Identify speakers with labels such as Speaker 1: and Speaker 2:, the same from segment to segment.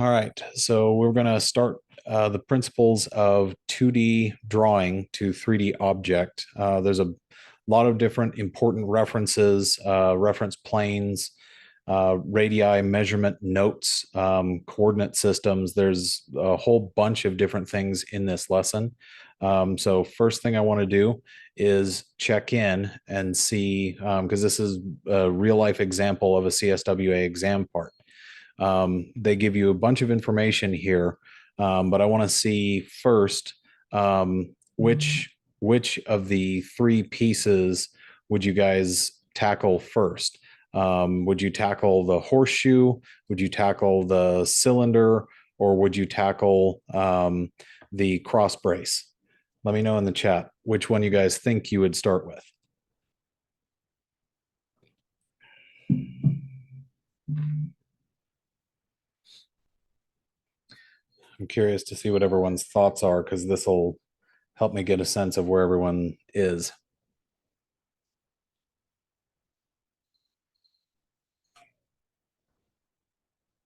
Speaker 1: All right, so we're going to start the principles of 2D drawing to 3D object. There's a lot of different important references, reference planes, radii, measurement notes, coordinate systems. There's a whole bunch of different things in this lesson. So first thing I want to do is check in and see, because this is a real life example of a CSWA exam part. They give you a bunch of information here, but I want to see first which of the three pieces would you guys tackle first? Would you tackle the horseshoe? Would you tackle the cylinder? Or would you tackle the cross brace? Let me know in the chat which one you guys think you would start with. I'm curious to see what everyone's thoughts are, because this will help me get a sense of where everyone is.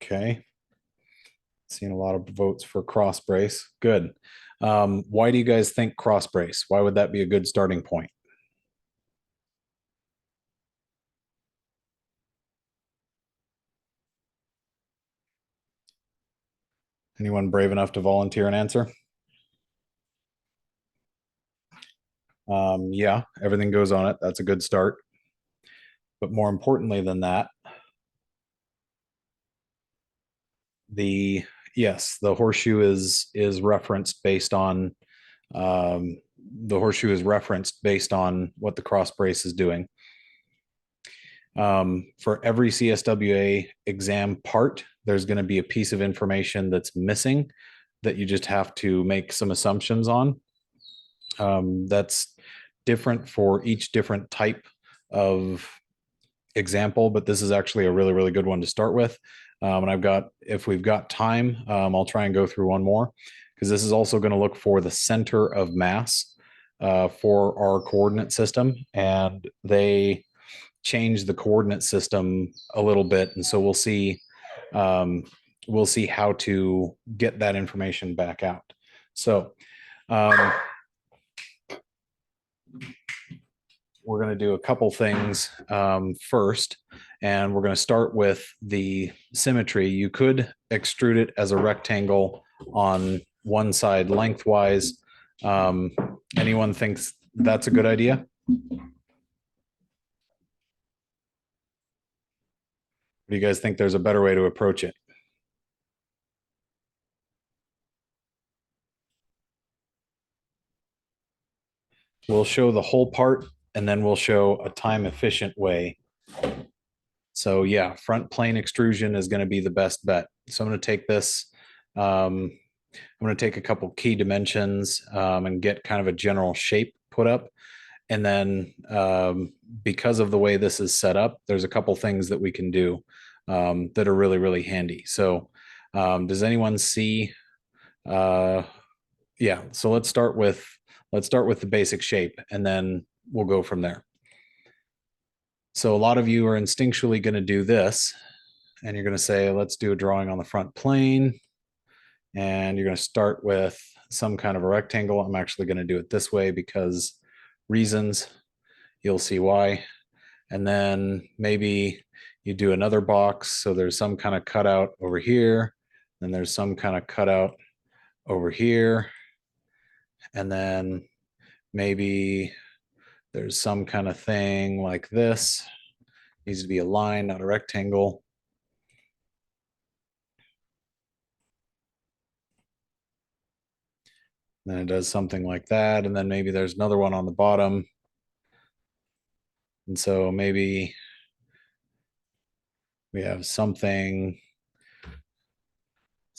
Speaker 1: Okay. Seeing a lot of votes for cross brace. Good. Why do you guys think cross brace? Why would that be a good starting point? Anyone brave enough to volunteer an answer? Yeah, everything goes on it. That's a good start. But more importantly than that, the horseshoe is referenced based on the horseshoe is referenced based on what the cross brace is doing. For every CSWA exam part, there's going to be a piece of information that's missing that you just have to make some assumptions on. That's different for each different type of example, but this is actually a really, really good one to start with. And if we've got time, I'll try and go through one more, because this is also going to look for the center of mass for our coordinate system. And they change the coordinate system a little bit. And so we'll see how to get that information back out. So we're going to do a couple things first, and we're going to start with the symmetry. You could extrude it as a rectangle on one side lengthwise. Anyone thinks that's a good idea? Do you guys think there's a better way to approach it? We'll show the whole part, and then we'll show a time efficient way. So yeah, front plane extrusion is going to be the best bet. So I'm going to take this, I'm going to take a couple key dimensions and get kind of a general shape put up. And then because of the way this is set up, there's a couple things that we can do that are really, really handy. So does anyone see? Yeah, so let's start with the basic shape, and then we'll go from there. So a lot of you are instinctually going to do this, and you're going to say, let's do a drawing on the front plane. And you're going to start with some kind of a rectangle. I'm actually going to do it this way because reasons, you'll see why. And then maybe you do another box. So there's some kind of cutout over here. Then there's some kind of cutout over here. And then maybe there's some kind of thing like this. Needs to be a line, not a rectangle. Then it does something like that. And then maybe there's another one on the bottom. And so maybe we have something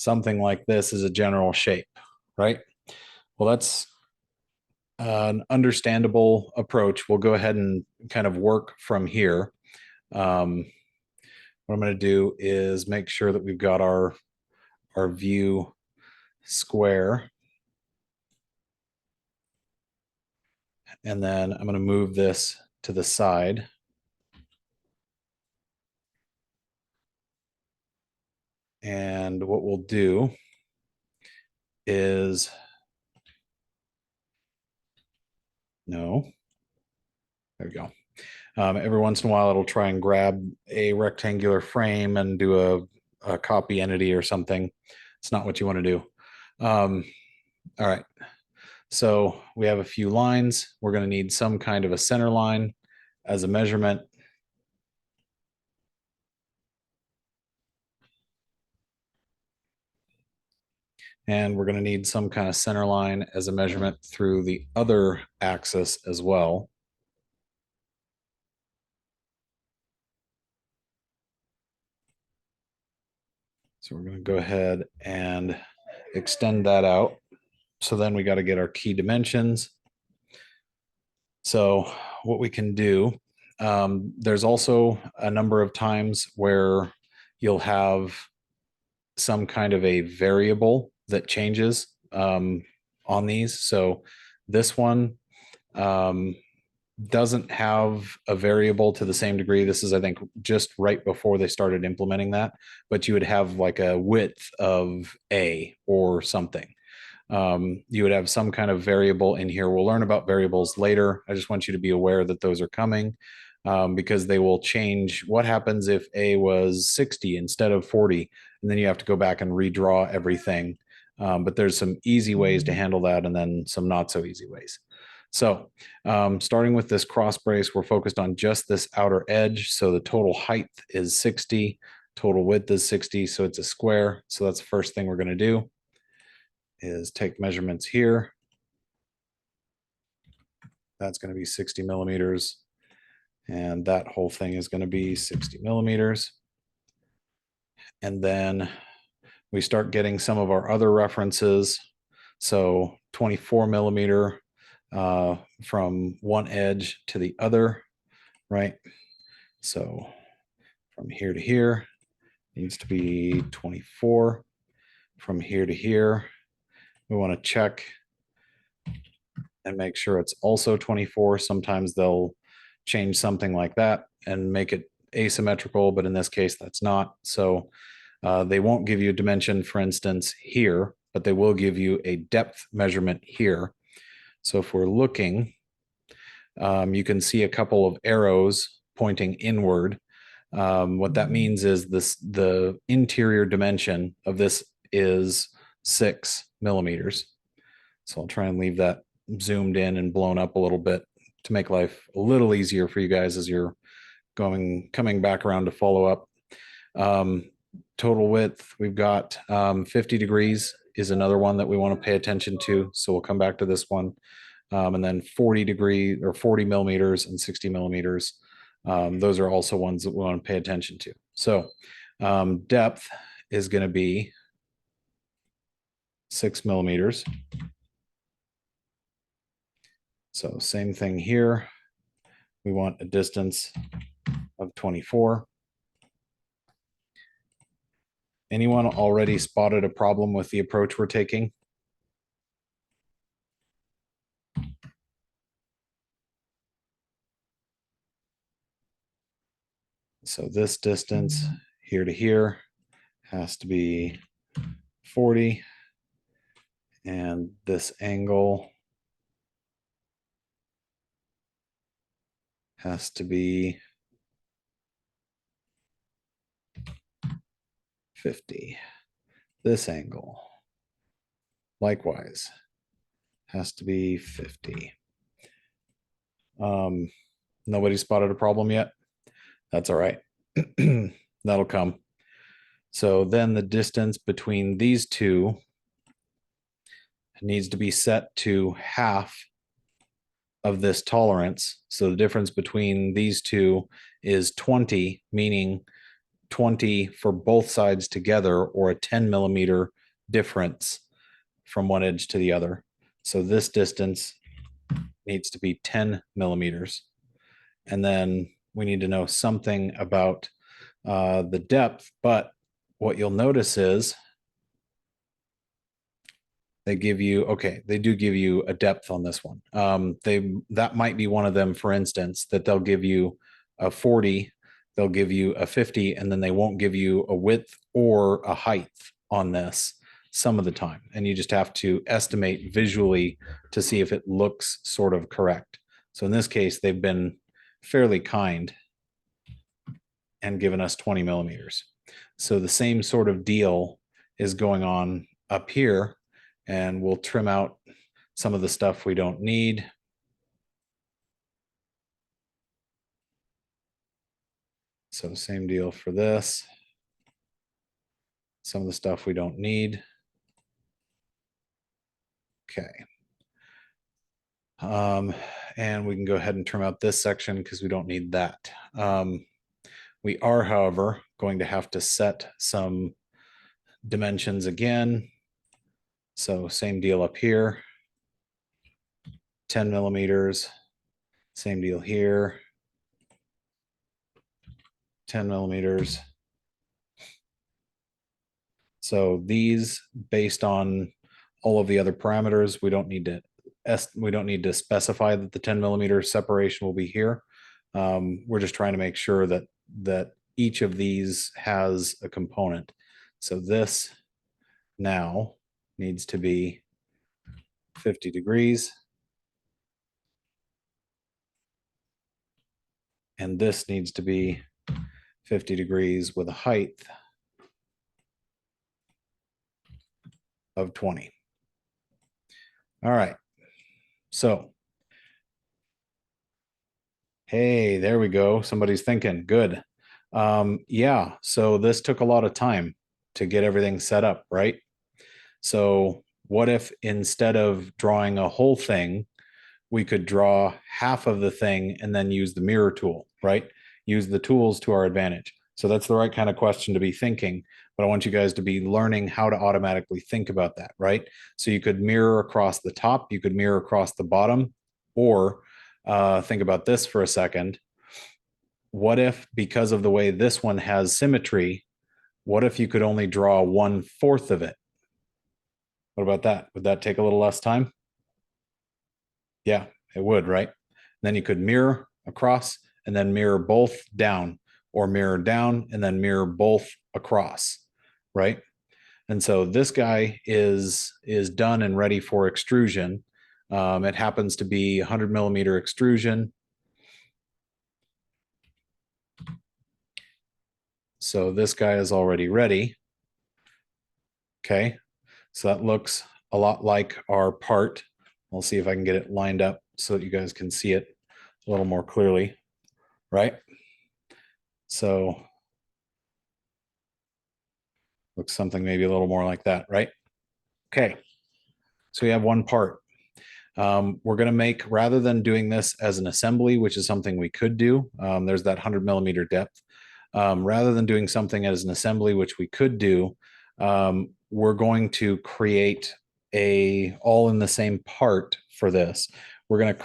Speaker 1: like this as a general shape, right? Well, that's an understandable approach. We'll go ahead and kind of work from here. What I'm going to do is make sure that we've got our view square. And then I'm going to move this to the side. And what we'll do is, no, there we go. Every once in a while, it'll try and grab a rectangular frame and do a copy entity or something. It's not what you want to do. All right. So we have a few lines. We're going to need some kind of a center line as a measurement. And we're going to need some kind of center line as a measurement through the other axis as well. So we're going to go ahead and extend that out. So then we got to get our key dimensions. So what we can do, there's also a number of times where you'll have some kind of a variable that changes on these. So this one doesn't have a variable to the same degree. This is, I think, just right before they started implementing that, but you would have like a width of A or something. You would have some kind of variable in here. We'll learn about variables later. I just want you to be aware that those are coming because they will change. What happens if A was 60 instead of 40? And then you have to go back and redraw everything. But there's some easy ways to handle that and then some not so easy ways. So starting with this cross brace, we're focused on just this outer edge. So the total height is 60, total width is 60. So it's a square. So that's the first thing we're going to do is take measurements here. That's going to be 60 millimeters. And that whole thing is going to be 60 millimeters. And then we start getting some of our other references. So 24 millimeter from one edge to the other, right? So from here to here needs to be 24. From here to here, we want to check and make sure it's also 24. Sometimes they'll change something like that and make it asymmetrical, but in this case, that's not. So they won't give you a dimension, for instance, here, but they will give you a depth measurement here. So if we're looking, you can see a couple of arrows pointing inward. What that means is the interior dimension of this is 6 millimeters. So I'll try and leave that zoomed in and blown up a little bit to make life a little easier for you guys as you're coming back around to follow up. Total width, we've got 50 degrees is another one that we want to pay attention to. So we'll come back to this one. And then 40 degree or 40 millimeters and 60 millimeters. Those are also ones that we want to pay attention to. So depth is going to be 6 millimeters. So same thing here. We want a distance of 24. Anyone already spotted a problem with the approach we're taking? So this distance here to here has to be 40. And this angle has to be 50. This angle, likewise, has to be 50. Nobody spotted a problem yet? That's all right. That'll come. So then the distance between these two needs to be set to half of this tolerance. So the difference between these two is 20, meaning 20 for both sides together, or a 10 millimeter difference from one edge to the other. So this distance needs to be 10 millimeters. And then we need to know something about the depth, but what you'll notice is they give you, okay, they do give you a depth on this one. That might be one of them, for instance, that they'll give you a 40 they'll give you a 50, and then they won't give you a width or a height on this some of the time. And you just have to estimate visually to see if it looks sort of correct. So in this case, they've been fairly kind and given us 20 millimeters. So the same sort of deal is going on up here, and we'll trim out some of the stuff we don't need. So same deal for this. Some of the stuff we don't need. Okay. And we can go ahead and trim out this section because we don't need that. We are, however, going to have to set some dimensions again. So same deal up here, 10 millimeters, same deal here, 10 millimeters. So these, based on all of the other parameters, we don't need to specify that the 10 millimeter separation will be here. We're just trying to make sure that each of these has a component. So this now needs to be 50 degrees. And this needs to be 50 degrees with a height of 20. All right. So, hey, there we go. Somebody's thinking. Good. Yeah, so this took a lot of time to get everything set up, right? So what if instead of drawing a whole thing, we could draw half of the thing and then use the mirror tool, right? Use the tools to our advantage. So that's the right kind of question to be thinking, but I want you guys to be learning how to automatically think about that, right? So you could mirror across the top, you could mirror across the bottom, or think about this for a second. What if, because of the way this one has symmetry, what if you could only draw 1/4 of it? What about that? Would that take a little less time? Yeah, it would, right? Then you could mirror across and then mirror both down, or mirror down and then mirror both across, right? And so this guy is done and ready for extrusion. It happens to be 100 millimeter extrusion. So this guy is already ready. Okay, so that looks a lot like our part. I'll see if I can get it lined up so that you guys can see it a little more clearly, right? So looks something maybe a little more like that, right? Okay, so we have one part. We're going to make, rather than doing this as an assembly, which is something we could do, there's that 100 millimeter depth. Rather than doing something as an assembly, which we could do, we're going to create a all in the same part for this. We're going to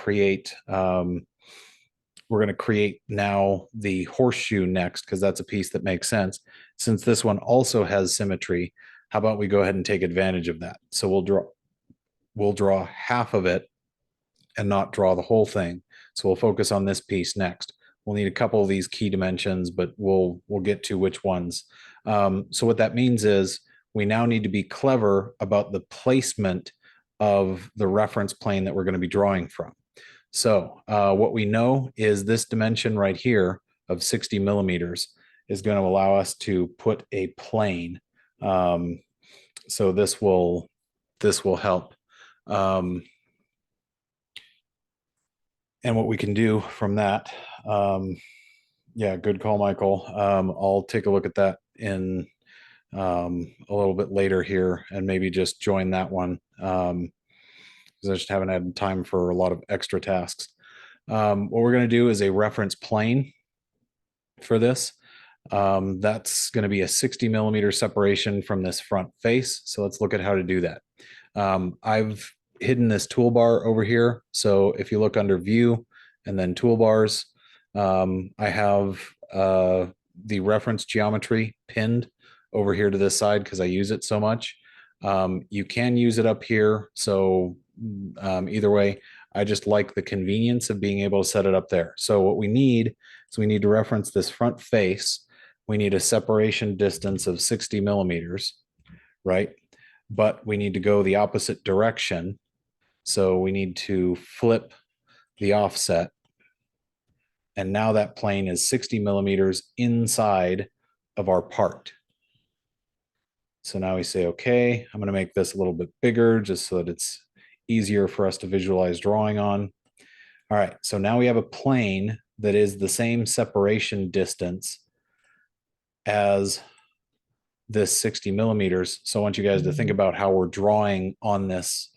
Speaker 1: create now the horseshoe next, because that's a piece that makes sense. Since this one also has symmetry, how about we go ahead and take advantage of that? So we'll draw half of it and not draw the whole thing. So we'll focus on this piece next. We'll need a couple of these key dimensions, but we'll get to which ones. So what that means is we now need to be clever about the placement of the reference plane that we're going to be drawing from. So what we know is this dimension right here of 60 millimeters is going to allow us to put a plane. So this will help. And what we can do from that, yeah, good call, Michael. I'll take a look at that in a little bit later here and maybe just join that one, because I just haven't had time for a lot of extra tasks. What we're going to do is a reference plane for this. That's going to be a 60 millimeter separation from this front face. So let's look at how to do that. I've hidden this toolbar over here. So if you look under view and then toolbars, I have the reference geometry pinned over here to this side because I use it so much. You can use it up here. So either way, I just like the convenience of being able to set it up there. So what we need is we need to reference this front face. We need a separation distance of 60 millimeters, right? But we need to go the opposite direction. So we need to flip the offset. And now that plane is 60 millimeters inside of our part. So now we say, okay, I'm going to make this a little bit bigger just so that it's easier for us to visualize drawing on. All right, so now we have a plane that is the same separation distance as this 60 millimeters. So I want you guys to think about how we're drawing on this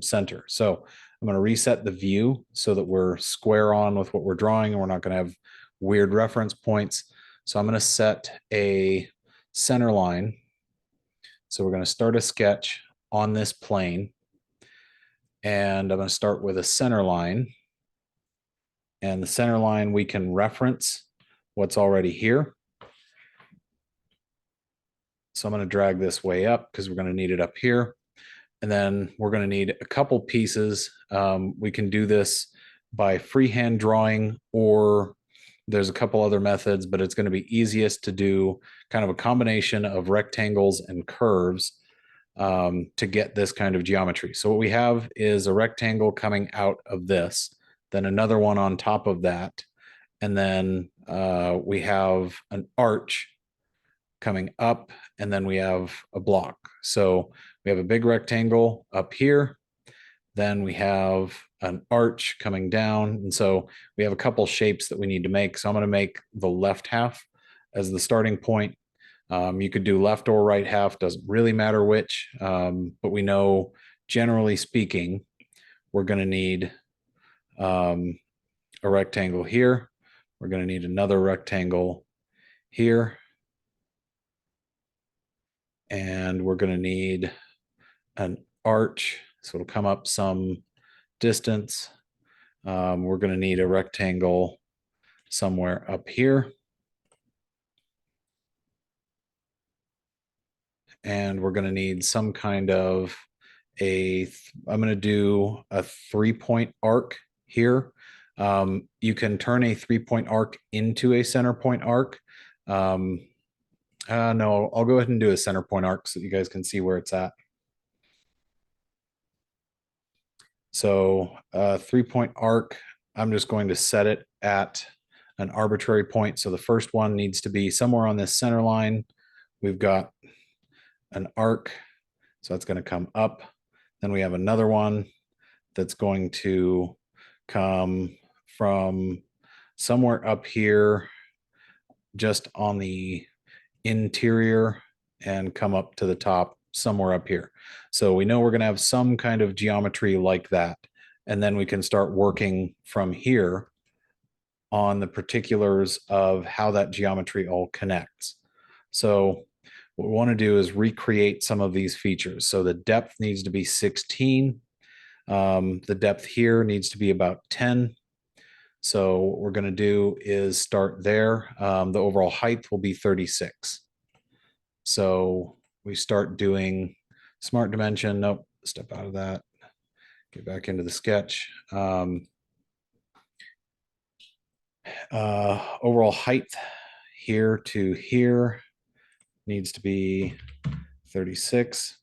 Speaker 1: center. So I'm going to reset the view so that we're square on with what we're drawing and we're not going to have weird reference points. So I'm going to set a center line. So we're going to start a sketch on this plane. And I'm going to start with a center line. And the center line, we can reference what's already here. So I'm going to drag this way up because we're going to need it up here. And then we're going to need a couple pieces. We can do this by freehand drawing, or there's a couple other methods, but it's going to be easiest to do kind of a combination of rectangles and curves to get this kind of geometry. So what we have is a rectangle coming out of this, then another one on top of that. And then we have an arch coming up, and then we have a block. So we have a big rectangle up here. Then we have an arch coming down. And so we have a couple shapes that we need to make. So I'm going to make the left half as the starting point. You could do left or right half, doesn't really matter which, but we know generally speaking, we're going to need a rectangle here. We're going to need another rectangle here. And we're going to need an arch. So it'll come up some distance. We're going to need a rectangle somewhere up here. And we're going to need some kind of I'm going to do a 3-point arc here. You can turn a 3-point arc into a center point arc. No, I'll go ahead and do a center point arc so you guys can see where it's at. So 3-point arc, I'm just going to set it at an arbitrary point. So the first one needs to be somewhere on this center line. We've got an arc, so that's going to come up. Then we have another one that's going to come from somewhere up here, just on the interior, and come up to the top somewhere up here. So we know we're going to have some kind of geometry like that. And then we can start working from here on the particulars of how that geometry all connects. So what we want to do is recreate some of these features. So the depth needs to be 16. The depth here needs to be about 10. So what we're going to do is start there. The overall height will be 36. So we start doing smart dimension. Nope, step out of that. Get back into the sketch. Overall height here to here needs to be 36.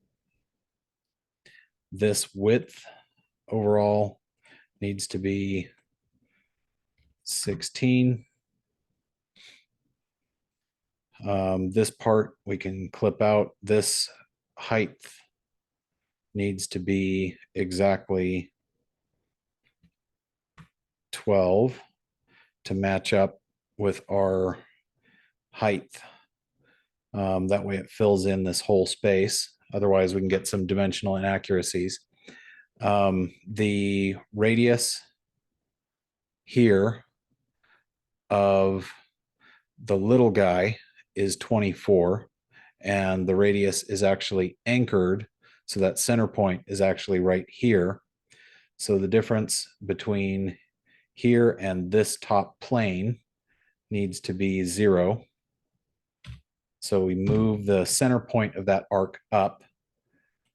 Speaker 1: This width overall needs to be 16. This part we can clip out. This height needs to be exactly 12 to match up with our height. That way it fills in this whole space. Otherwise, we can get some dimensional inaccuracies. The radius here of the little guy is 24, and the radius is actually anchored. So that center point is actually right here. So the difference between here and this top plane needs to be 0. So we move the center point of that arc up,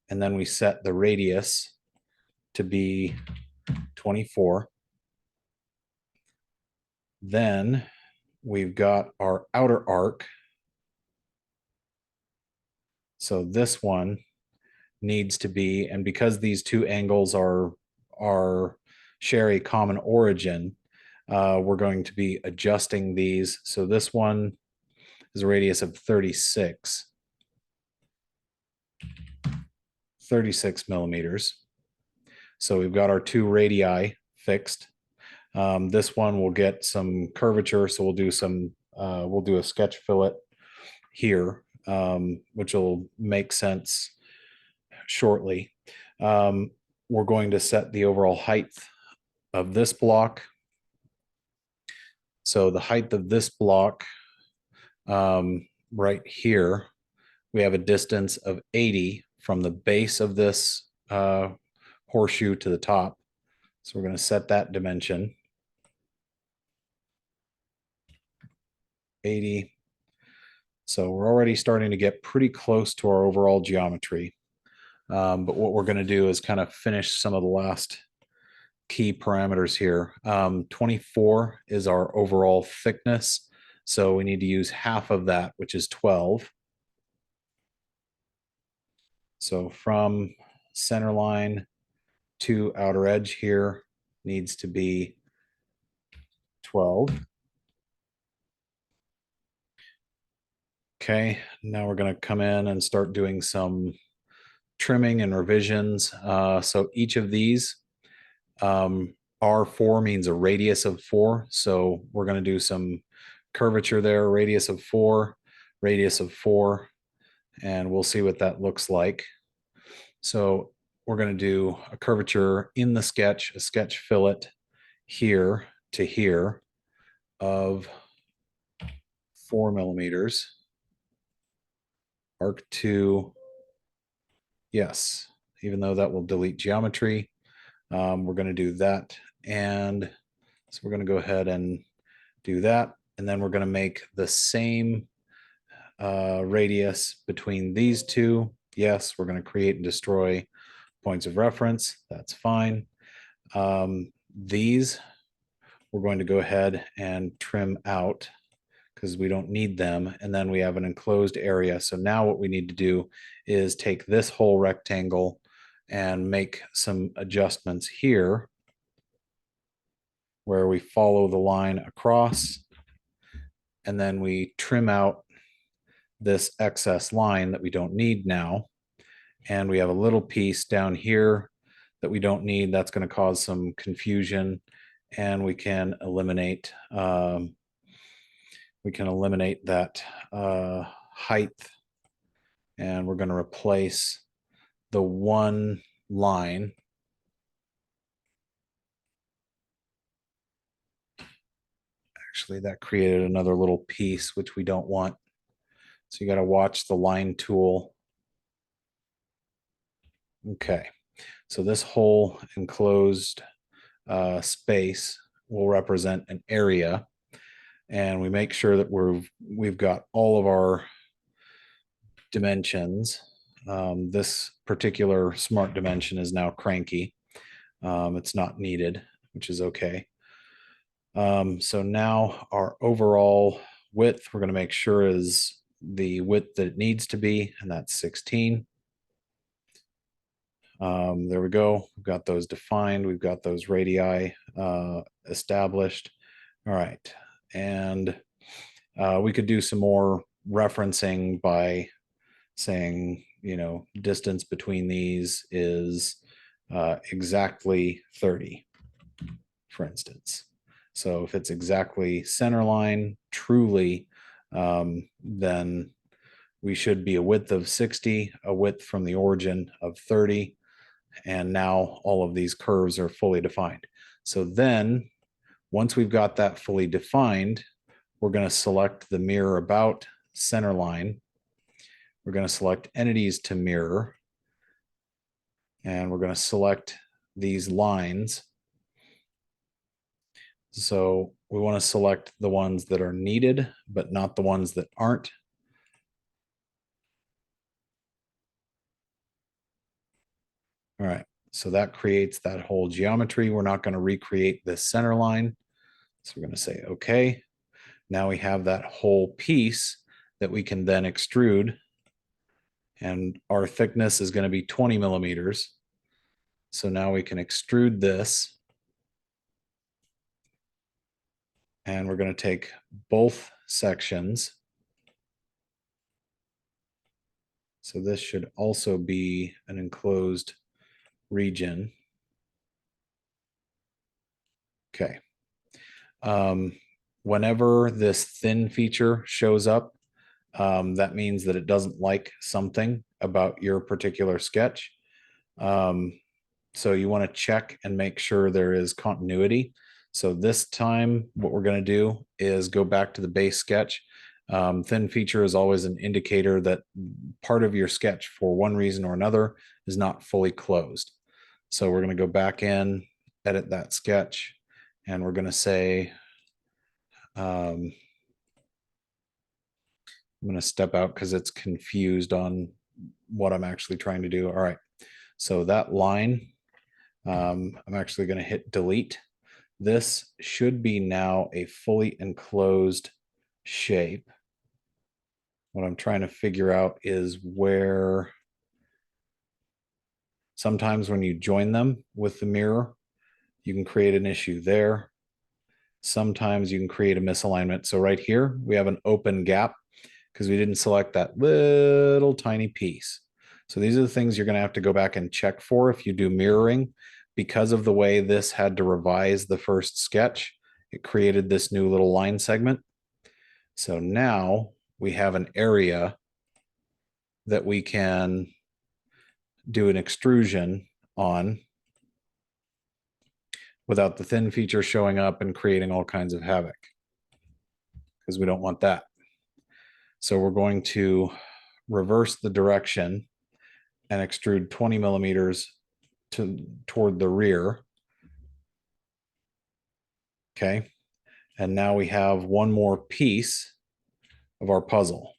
Speaker 1: and then we set the radius to be 24. Then we've got our outer arc. So this one needs to be, and because these two angles are share a common origin, we're going to be adjusting these. So this one is a radius of 36 millimeters. So we've got our two radii fixed. This one will get some curvature, so we'll do a sketch fillet here, which will make sense shortly. We're going to set the overall height of this block. So the height of this block, right here, we have a distance of 80 from the base of this horseshoe to the top. So we're going to set that dimension. 80. So we're already starting to get pretty close to our overall geometry. But what we're going to do is kind of finish some of the last key parameters here. 24 is our overall thickness. So we need to use half of that, which is 12. So from center line to outer edge here needs to be 12. Okay, now we're going to come in and start doing some trimming and revisions. So each of these, R4 means a radius of 4. So we're going to do some curvature there, radius of 4, and we'll see what that looks like. So we're going to do a curvature in the sketch, a sketch fillet here to here of 4 millimeters. Arc 2, yes, even though that will delete geometry, we're going to do that. And so we're going to go ahead and do that. And then we're going to make the same radius between these two. Yes, we're going to create and destroy points of reference. That's fine. These we're going to go ahead and trim out because we don't need them. And then we have an enclosed area. So now what we need to do is take this whole rectangle and make some adjustments here where we follow the line across, and then we trim out this excess line that we don't need now. And we have a little piece down here that we don't need. That's going to cause some confusion, and we can eliminate that height, and we're going to replace the one line. Actually, that created another little piece, which we don't want. So you got to watch the line tool. Okay, so this whole enclosed space will represent an area, and we make sure that we've got all of our dimensions. This particular smart dimension is now cranky. It's not needed, which is okay. So now our overall width, we're going to make sure is the width that it needs to be, and that's 16. There we go. We've got those defined. We've got those radii established. All right. And we could do some more referencing by saying, distance between these is exactly 30, for instance. So if it's exactly center line, truly, then we should be a width of 60, a width from the origin of 30, and now all of these curves are fully defined. So then, once we've got that fully defined, we're going to select the mirror about center line. We're going to select entities to mirror, and we're going to select these lines. So we want to select the ones that are needed, but not the ones that aren't. All right. So that creates that whole geometry. We're not going to recreate this center line. So we're going to say, okay, now we have that whole piece that we can then extrude. And our thickness is going to be 20 millimeters. So now we can extrude this. And we're going to take both sections. So this should also be an enclosed region. Okay. Whenever this thin feature shows up, that means that it doesn't like something about your particular sketch. So you want to check and make sure there is continuity. So this time, what we're going to do is go back to the base sketch. Thin feature is always an indicator that part of your sketch, for one reason or another, is not fully closed. So we're going to go back in, edit that sketch, and we're going to say, I'm going to step out because it's confused on what I'm actually trying to do. All right. So that line, I'm actually going to hit delete. This should be now a fully enclosed shape. What I'm trying to figure out is where sometimes when you join them with the mirror, you can create an issue there. Sometimes you can create a misalignment. So right here, we have an open gap because we didn't select that little tiny piece. So these are the things you're going to have to go back and check for if you do mirroring. Because of the way this had to revise the first sketch, it created this new little line segment. So now we have an area that we can do an extrusion on without the thin feature showing up and creating all kinds of havoc, because we don't want that. So we're going to reverse the direction and extrude 20 millimeters toward the rear. Okay. And now we have one more piece of our puzzle.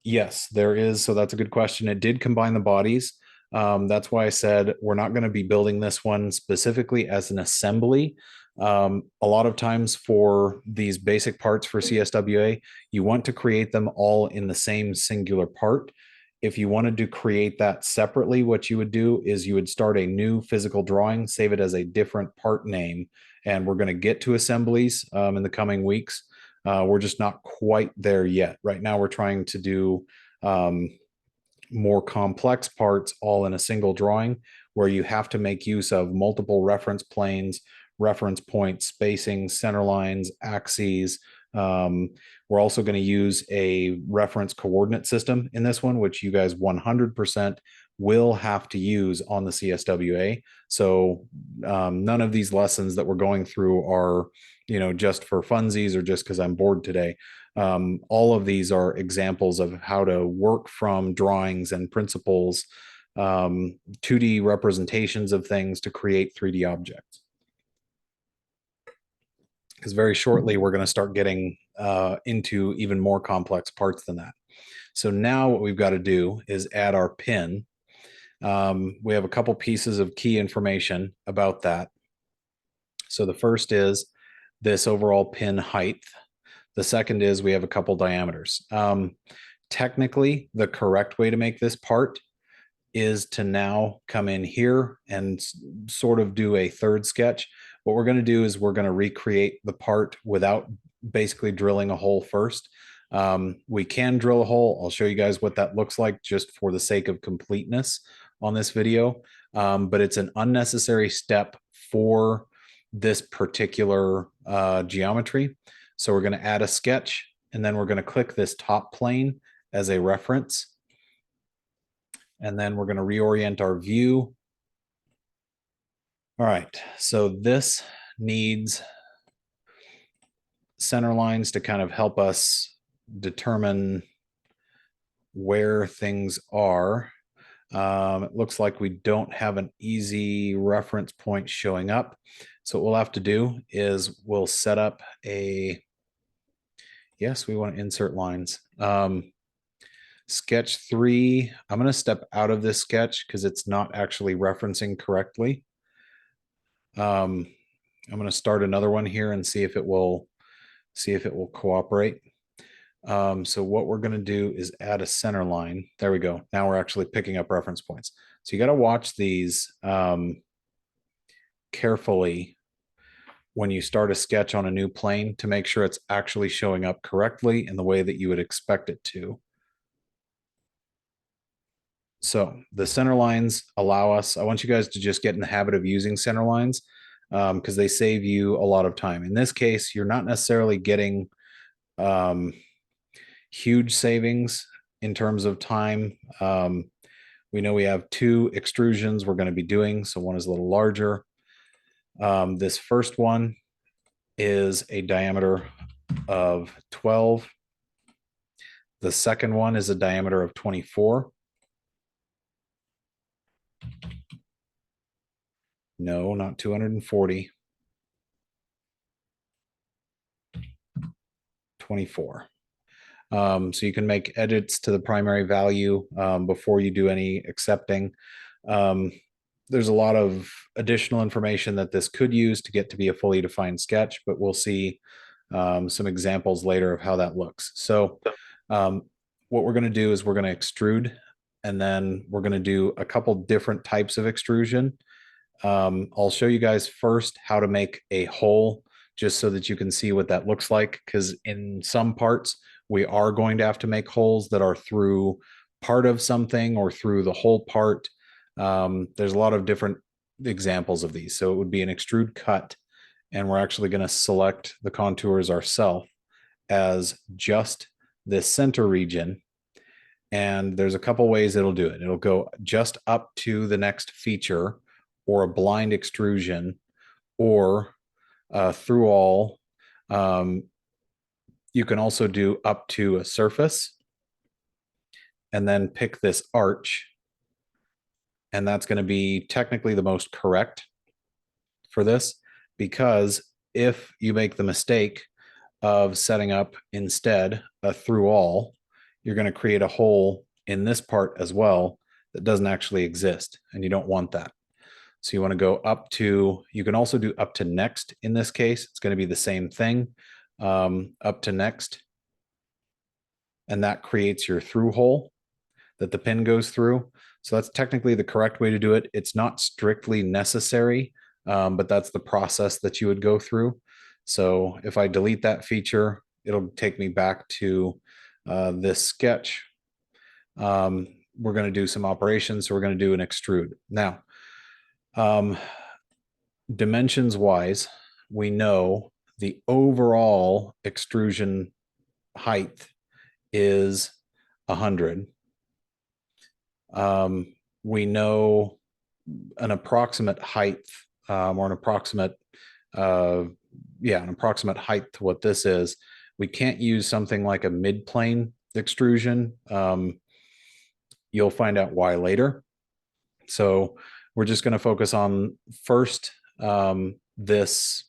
Speaker 1: Yes, there is. So that's a good question. It did combine the bodies. That's why I said we're not going to be building this one specifically as an assembly. A lot of times for these basic parts for CSWA, you want to create them all in the same singular part. If you wanted to create that separately, what you would do is you would start a new physical drawing, save it as a different part name, and we're going to get to assemblies in the coming weeks. We're just not quite there yet. Right now, we're trying to do more complex parts all in a single drawing where you have to make use of multiple reference planes, reference points, spacing, center lines, axes. We're also going to use a reference coordinate system in this one, which you guys 100% will have to use on the CSWA. So none of these lessons that we're going through are, just for funsies or just because I'm bored today. All of these are examples of how to work from drawings and principles, 2D representations of things to create 3D objects. Because very shortly we're going to start getting into even more complex parts than that. So now what we've got to do is add our pin. We have a couple pieces of key information about that. So the first is this overall pin height. The second is we have a couple diameters. Technically, the correct way to make this part is to now come in here and sort of do a third sketch. What we're going to do is we're going to recreate the part without basically drilling a hole first. We can drill a hole. I'll show you guys what that looks like just for the sake of completeness on this video. But it's an unnecessary step for this particular geometry. So we're going to add a sketch, and then we're going to click this top plane as a reference. And then we're going to reorient our view. All right, so this needs center lines to kind of help us determine where things are. It looks like we don't have an easy reference point showing up. So what we'll have to do is we'll set up a, yes, we want to insert lines. Sketch 3, I'm going to step out of this sketch because it's not actually referencing correctly. I'm going to start another one here and see if it will cooperate. So what we're going to do is add a center line. There we go. Now we're actually picking up reference points. So you got to watch these carefully when you start a sketch on a new plane to make sure it's actually showing up correctly in the way that you would expect it to. So the center lines allow us, I want you guys to just get in the habit of using center lines because they save you a lot of time. In this case, you're not necessarily getting huge savings in terms of time. We know we have 2 extrusions we're going to be doing, so one is a little larger. This first one is a diameter of 12. The second one is a diameter of 24. No, not 240. 24. So you can make edits to the primary value before you do any accepting. There's a lot of additional information that this could use to get to be a fully defined sketch, but we'll see some examples later of how that looks. So what we're going to do is we're going to extrude, and then we're going to do a couple different types of extrusion. I'll show you guys first how to make a hole just so that you can see what that looks like, because in some parts we are going to have to make holes that are through part of something or through the whole part. There's a lot of different examples of these. So it would be an extrude cut, and we're actually going to select the contours ourselves as just this center region. And there's a couple ways it'll do it. It'll go just up to the next feature, or a blind extrusion, or through all. You can also do up to a surface, and then pick this arch, and that's going to be technically the most correct for this, because if you make the mistake of setting up instead a through all, you're going to create a hole in this part as well that doesn't actually exist, and you don't want that. So you want to go up to, you can also do up to next. In this case, it's going to be the same thing, up to next. And that creates your through hole that the pin goes through. So that's technically the correct way to do it. It's not strictly necessary, but that's the process that you would go through. So if I delete that feature, it'll take me back to this sketch. We're going to do some operations. So we're going to do an extrude. Now, dimensions wise, we know the overall extrusion height is 100. We know an approximate height, or an approximate, an approximate height to what this is. We can't use something like a mid-plane extrusion. You'll find out why later. So we're just going to focus on first this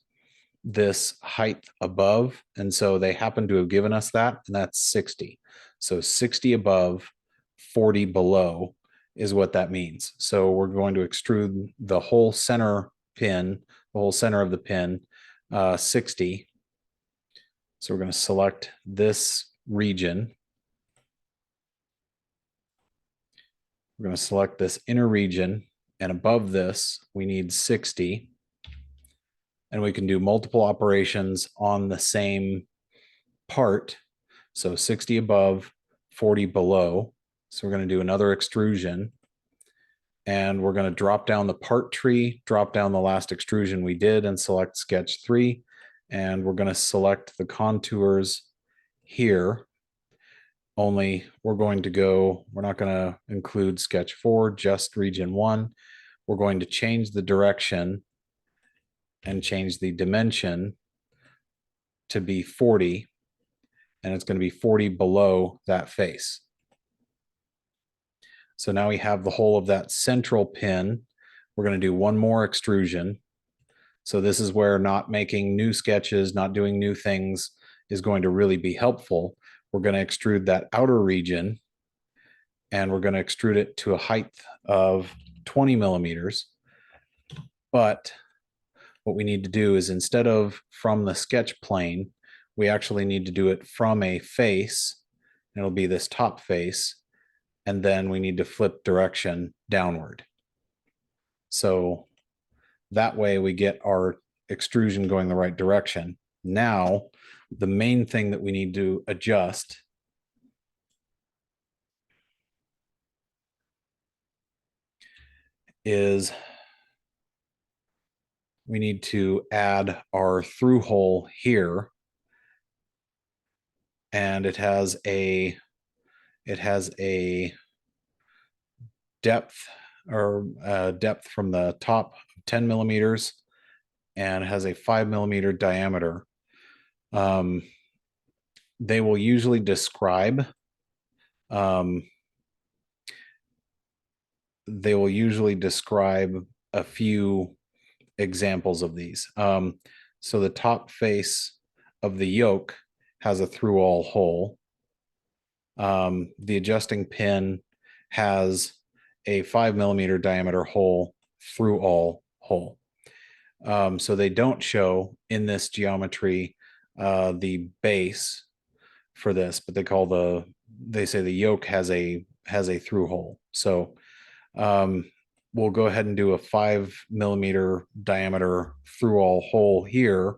Speaker 1: height above. And so they happen to have given us that, and that's 60. So 60 above, 40 below is what that means. So we're going to extrude the whole center pin, the whole center of the pin, 60. So we're going to select this region. We're going to select this inner region, and above this, we need 60. And we can do multiple operations on the same part. So 60 above, 40 below. So we're going to do another extrusion, and we're going to drop down the part tree, drop down the last extrusion we did, and select sketch 3. And we're going to select the contours here. Only we're going to go, we're not going to include sketch 4, just region 1. We're going to change the direction and change the dimension to be 40, and it's going to be 40 below that face. So now we have the whole of that central pin. We're going to do one more extrusion. So this is where not making new sketches, not doing new things is going to really be helpful. We're going to extrude that outer region, and we're going to extrude it to a height of 20 millimeters. But what we need to do is, instead of from the sketch plane, we actually need to do it from a face. It'll be this top face, and then we need to flip direction downward. So that way we get our extrusion going the right direction. Now, the main thing that we need to adjust is we need to add our through hole here, and it has a depth depth from the top 10 millimeters, and has a 5 millimeter diameter. They will usually describe a few examples of these. So the top face of the yoke has a through all hole. The adjusting pin has a 5 millimeter diameter hole through all hole. So they don't show in this geometry the base for this, but they say the yoke has a through hole. So we'll go ahead and do a 5 millimeter diameter through all hole here,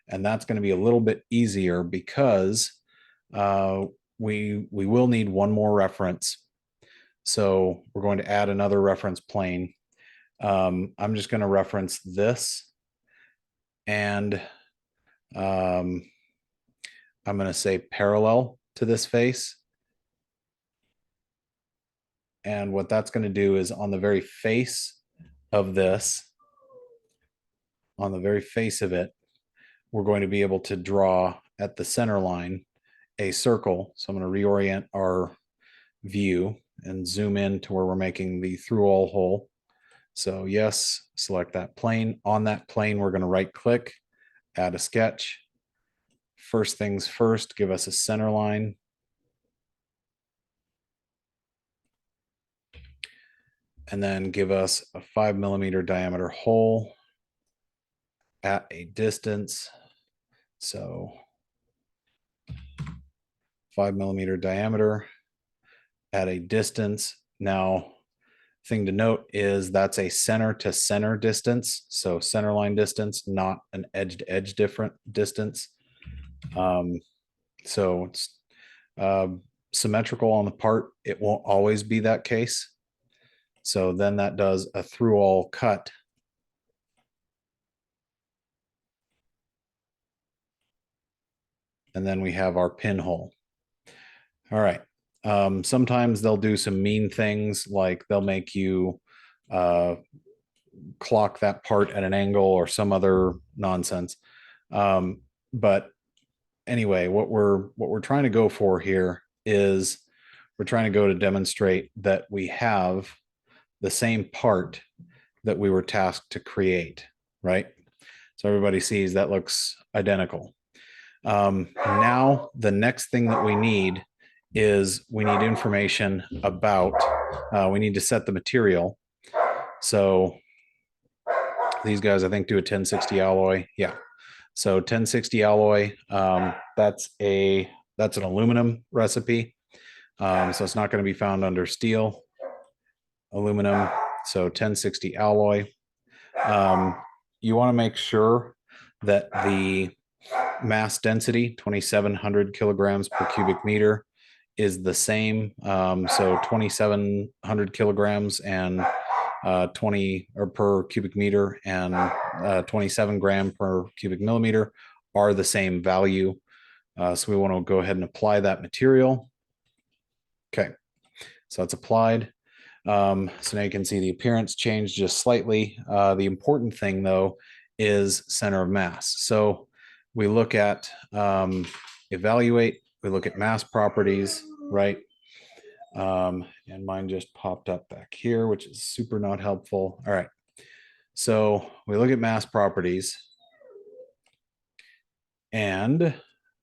Speaker 1: and that's going to be a little bit easier because we will need one more reference. So we're going to add another reference plane. I'm just going to reference this, and I'm going to say parallel to this face. And what that's going to do is, on the very face of this, on the very face of it, we're going to be able to draw at the center line a circle. So I'm going to reorient our view and zoom in to where we're making the through all hole. So yes, select that plane. On that plane, we're going to right click, add a sketch. First things first, give us a center line. And then give us a 5 millimeter diameter hole at a distance. So 5 millimeter diameter at a distance. Now, thing to note is that's a center to center distance. So center line distance, not an edge to edge different distance. So it's symmetrical on the part. It won't always be that case. So then that does a through all cut. And then we have our pinhole. All right. Sometimes they'll do some mean things, like they'll make you clock that part at an angle or some other nonsense. But anyway, what we're trying to go for here is we're trying to go to demonstrate that we have the same part that we were tasked to create, right? So everybody sees that looks identical. Now, the next thing that we need is we need information about, we need to set the material. So these guys, I think, do a 1060 alloy. Yeah. So 1060 alloy, that's an aluminum recipe. So it's not going to be found under steel, aluminum. So 1060 alloy. You want to make sure that the mass density, 2,700 kilograms per cubic meter, is the same. So 2,700 kilograms and 20 or per cubic meter, and 27 gram per cubic millimeter are the same value. So we want to go ahead and apply that material. Okay, so it's applied. So now you can see the appearance changed just slightly. The important thing, though, is center of mass. So we look at evaluate, we look at mass properties, right? And mine just popped up back here, which is super not helpful. All right. So we look at mass properties, and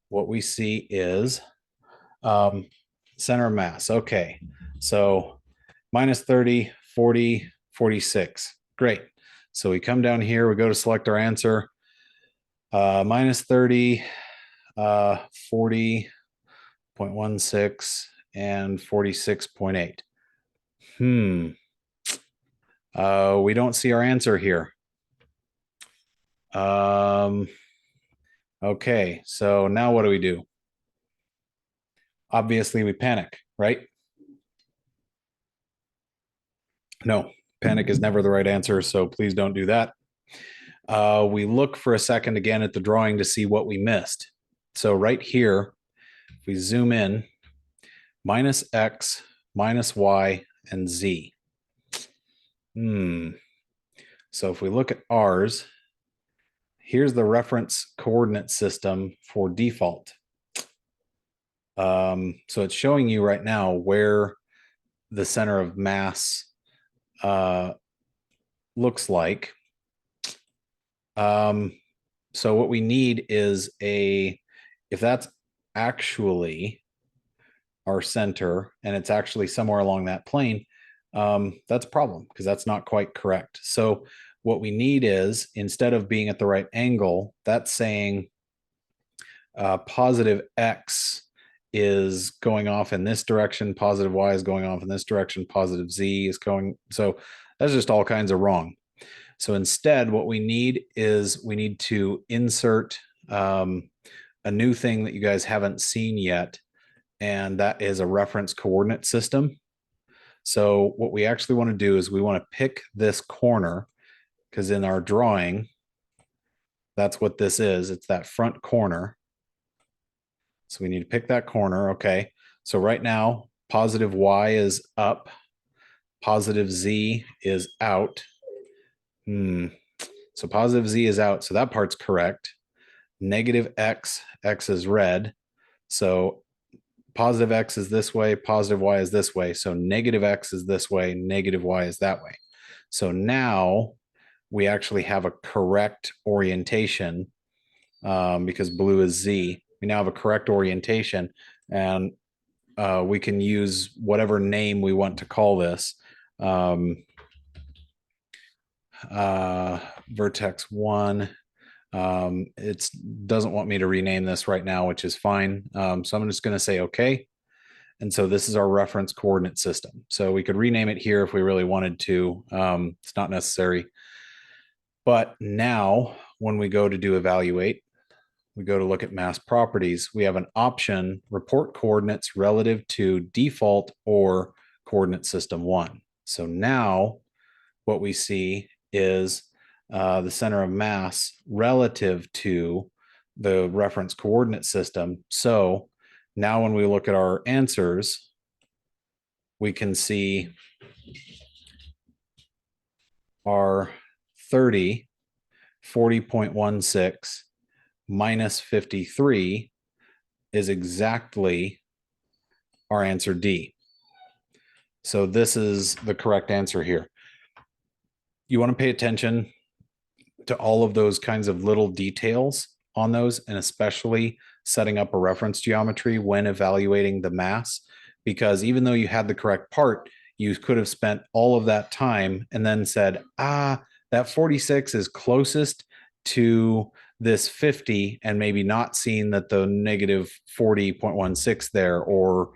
Speaker 1: what we see is center of mass. Okay. So minus 30, 40, 46. Great. So we come down here, we go to select our answer. Minus 30, 40.16, and 46.8. We don't see our answer here. Okay, so now what do we do? Obviously, we panic, right? No, panic is never the right answer, so please don't do that. We look for a second again at the drawing to see what we missed. So right here, if we zoom in, minus x, minus y, and z. So if we look at ours, here's the reference coordinate system for default. So it's showing you right now where the center of mass looks like. So what we need is if that's actually our center and it's actually somewhere along that plane, that's a problem because that's not quite correct. So what we need is, instead of being at the right angle, that's saying positive x is going off in this direction, positive y is going off in this direction, positive z is going. So that's just all kinds of wrong. So instead, what we need is we need to insert a new thing that you guys haven't seen yet, and that is a reference coordinate system. So what we actually want to do is we want to pick this corner, because in our drawing, that's what this is. It's that front corner. So we need to pick that corner. Okay. So right now, positive y is up, positive z is out. So positive z is out. So that part's correct. Negative x, x is red. So positive x is this way, positive y is this way. So negative x is this way, negative y is that way. So now we actually have a correct orientation because blue is z. We now have a correct orientation, and we can use whatever name we want to call this. Vertex 1. It doesn't want me to rename this right now, which is fine. So I'm just going to say okay. And so this is our reference coordinate system. So we could rename it here if we really wanted to. It's not necessary. But now when we go to do evaluate, we go to look at mass properties, we have an option, report coordinates relative to default or coordinate system 1. So now what we see is the center of mass relative to the reference coordinate system. So now when we look at our answers, we can see our 30, 40.16 minus 53 is exactly our answer D. So this is the correct answer here. You want to pay attention to all of those kinds of little details on those, and especially setting up a reference geometry when evaluating the mass, because even though you had the correct part, you could have spent all of that time and then said, that 46 is closest to this 50, and maybe not seen that the negative 40.16 there or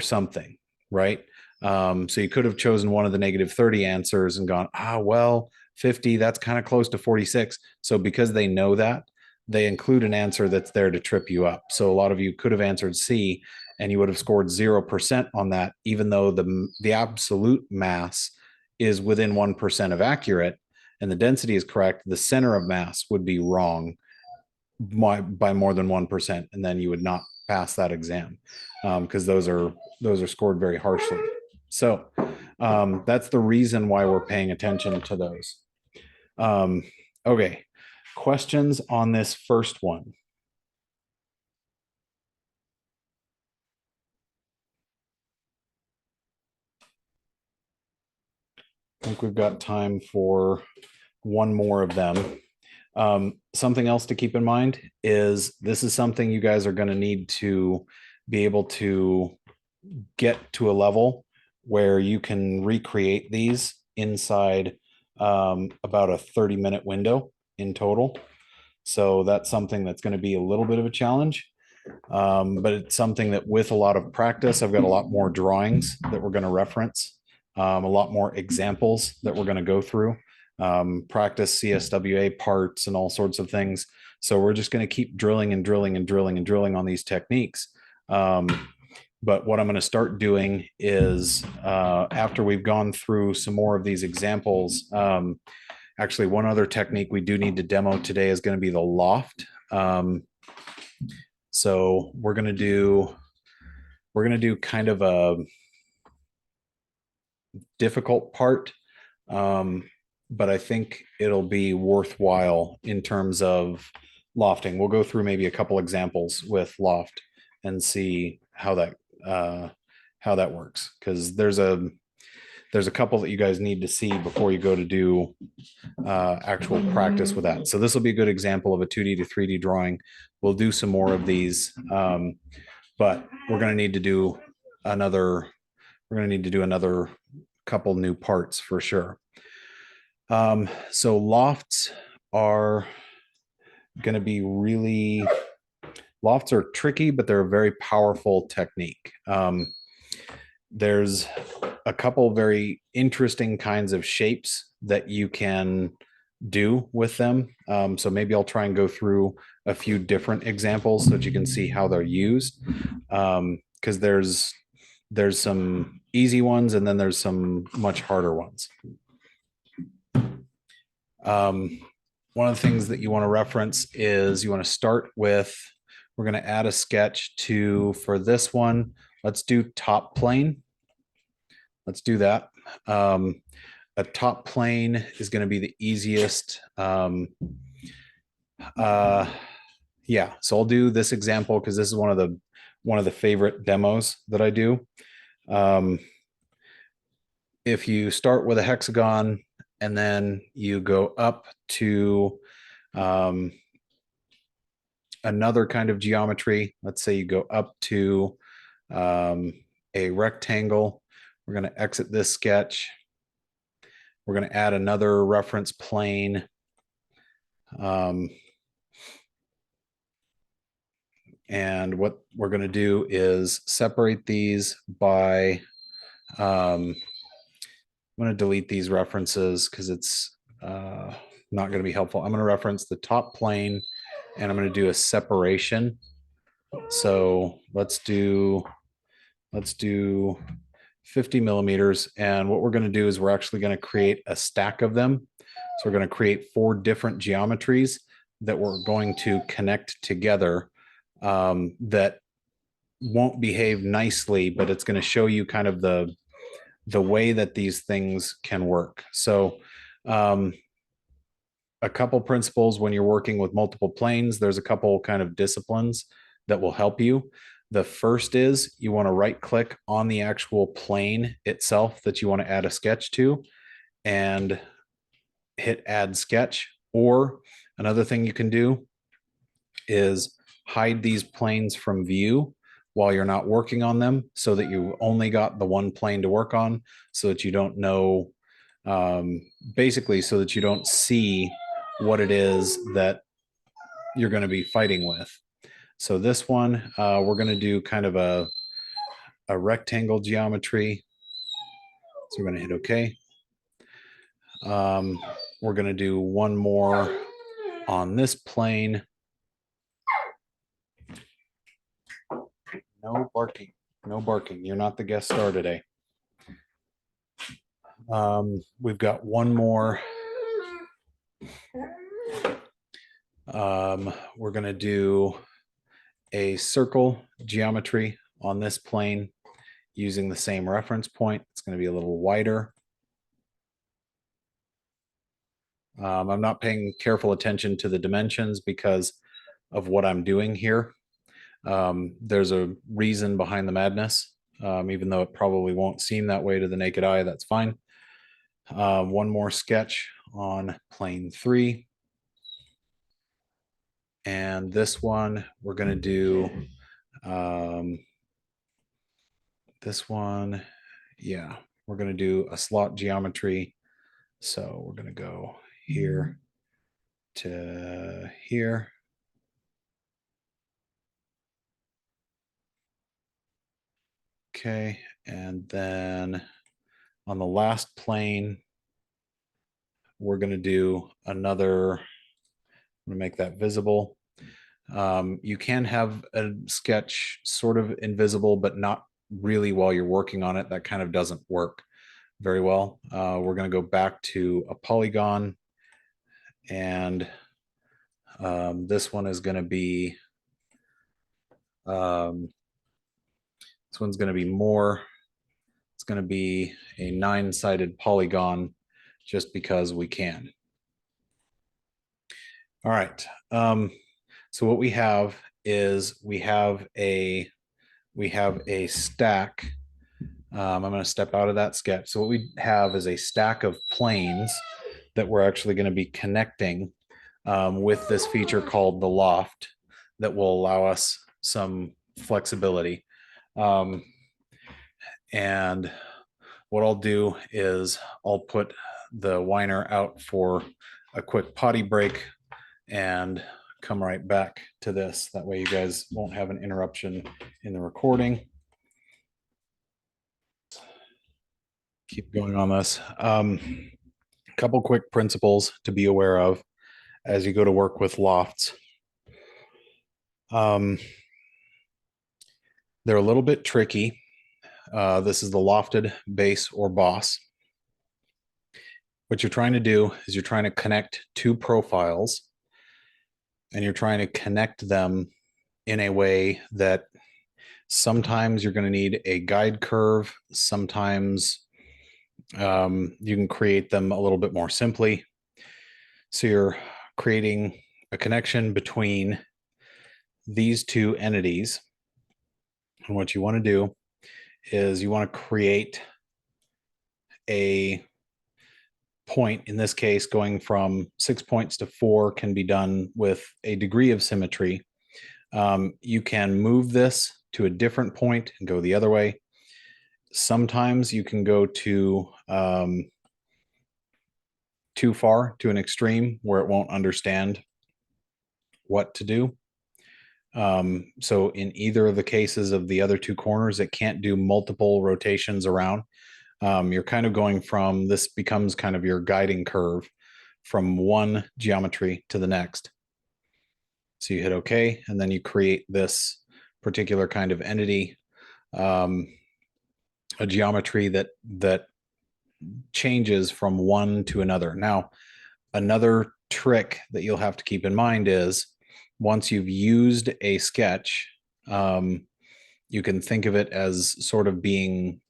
Speaker 1: something, right? So you could have chosen one of the negative 30 answers and gone, well, 50, that's kind of close to 46. So because they know that, they include an answer that's there to trip you up. So a lot of you could have answered C and you would have scored 0% on that, even though the absolute mass is within 1% of accurate and the density is correct. The center of mass would be wrong by more than 1%, and then you would not pass that exam because those are scored very harshly. So that's the reason why we're paying attention to those. Okay, questions on this first one? I think we've got time for one more of them. Something else to keep in mind is this is something you guys are going to need to be able to get to a level where you can recreate these inside about a 30-minute window in total. So that's something that's going to be a little bit of a challenge. But it's something that with a lot of practice, I've got a lot more drawings that we're going to reference, a lot more examples that we're going to go through, practice CSWA parts and all sorts of things. So we're just going to keep drilling and drilling and drilling and drilling on these techniques. But what I'm going to start doing is after we've gone through some more of these examples, actually one other technique we do need to demo today is going to be the loft. So we're going to do kind of a difficult part, but I think it'll be worthwhile in terms of lofting. We'll go through maybe a couple examples with loft and see how that works, because there's a couple that you guys need to see before you go to do actual practice with that. So this will be a good example of a 2D to 3D drawing. We'll do some more of these, but we're going to need to do another couple new parts for sure. So lofts are going to be lofts are tricky, but they're a very powerful technique. There's a couple very interesting kinds of shapes that you can do with them. So maybe I'll try and go through a few different examples so that you can see how they're used. Because there's some easy ones and then there's some much harder ones. One of the things that you want to reference is you want to start with, we're going to add a sketch for this one. Let's do top plane. Let's do that. A top plane is going to be the easiest. Yeah, so I'll do this example because this is one of the favorite demos that I do. If you start with a hexagon and then you go up to another kind of geometry, let's say you go up to a rectangle, we're going to exit this sketch. We're going to add another reference plane. And what we're going to do is separate these by, I'm going to delete these references because it's not going to be helpful. I'm going to reference the top plane and I'm going to do a separation. So let's do 50 millimeters. And what we're going to do is we're actually going to create a stack of them. So we're going to create 4 different geometries that we're going to connect together, that won't behave nicely, but it's going to show you kind of the way that these things can work. So a couple principles when you're working with multiple planes, there's a couple kind of disciplines that will help you. The first is you want to right click on the actual plane itself that you want to add a sketch to and hit add sketch. Or another thing you can do is hide these planes from view while you're not working on them so that you only got the one plane to work on, so that you don't know, basically so that you don't see what it is that you're going to be fighting with. So this one, we're going to do kind of a rectangle geometry. So we're going to hit OK. We're going to do one more on this plane. No barking. No barking. You're not the guest star today. We've got one more. We're going to do a circle geometry on this plane using the same reference point. It's going to be a little wider. I'm not paying careful attention to the dimensions because of what I'm doing here. There's a reason behind the madness, even though it probably won't seem that way to the naked eye. That's fine. One more sketch on plane 3. And this one, we're going to do this one. yeah, we're going to do a slot geometry. So we're going to go here to here. Okay, and then on the last plane, we're going to do another, I'm going to make that visible. You can have a sketch sort of invisible, but not really while you're working on it. That kind of doesn't work very well. We're going to go back to a polygon, and this one is going to be, this one's going to be more, it's going to be a 9-sided polygon just because we can. All right. So what we have is we have a stack. I'm going to step out of that sketch. So what we have is a stack of planes that we're actually going to be connecting with this feature called the loft that will allow us some flexibility. And what I'll do is I'll put the whiner out for a quick potty break and come right back to this. That way you guys won't have an interruption in the recording. Keep going on this. A couple quick principles to be aware of as you go to work with lofts. They're a little bit tricky. This is the lofted base or boss. What you're trying to do is you're trying to connect two profiles, and you're trying to connect them in a way that sometimes you're going to need a guide curve. Sometimes you can create them a little bit more simply. So you're creating a connection between these two entities. And what you want to do is you want to create a point. In this case, going from 6 points to 4 can be done with a degree of symmetry. You can move this to a different point and go the other way. Sometimes you can go to too far, to an extreme where it won't understand what to do. So in either of the cases of the other two corners, it can't do multiple rotations around. You're kind of going from, this becomes kind of your guiding curve from one geometry to the next. So you hit OK, and then you create this particular kind of entity, a geometry that changes from one to another. Now, another trick that you'll have to keep in mind is once you've used a sketch, you can think of it as sort of being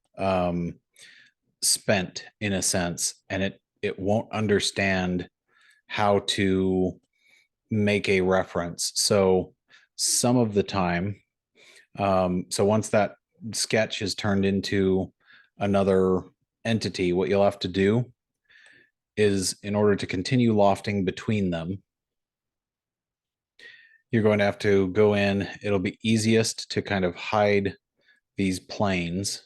Speaker 1: spent in a sense, and it won't understand how to make a reference. So some of the time, so once that sketch is turned into another entity, what you'll have to do is, in order to continue lofting between them, you're going to have to go in. It'll be easiest to kind of hide these planes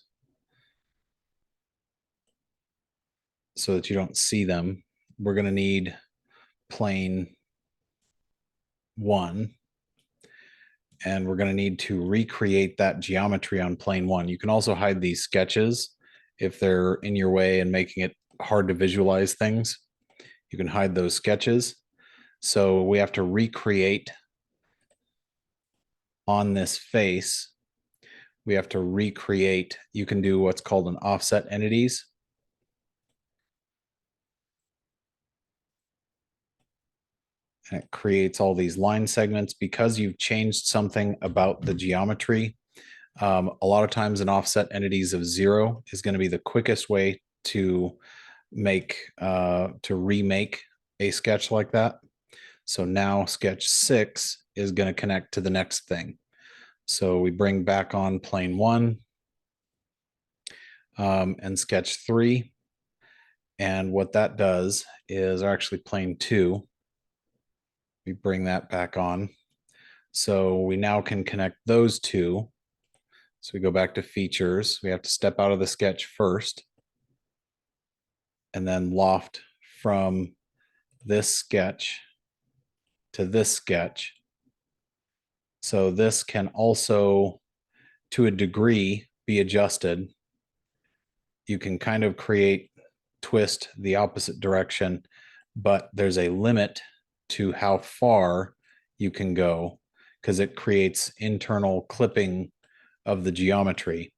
Speaker 1: so that you don't see them. We're going to need plane 1, and we're going to need to recreate that geometry on plane 1. You can also hide these sketches if they're in your way and making it hard to visualize things. You can hide those sketches. So we have to recreate on this face. We have to recreate. You can do what's called an offset entities. And it creates all these line segments because you've changed something about the geometry. A lot of times an offset entities of 0 is going to be the quickest way to remake a sketch like that. So now sketch 6 is going to connect to the next thing. So we bring back on plane 1 and sketch 3. And what that does is, or actually plane 2, we bring that back on. So we now can connect those two. So we go back to features. We have to step out of the sketch first and then loft from this sketch to this sketch. So this can also, to a degree, be adjusted. You can kind of twist the opposite direction, but there's a limit to how far you can go because it creates internal clipping of the geometry.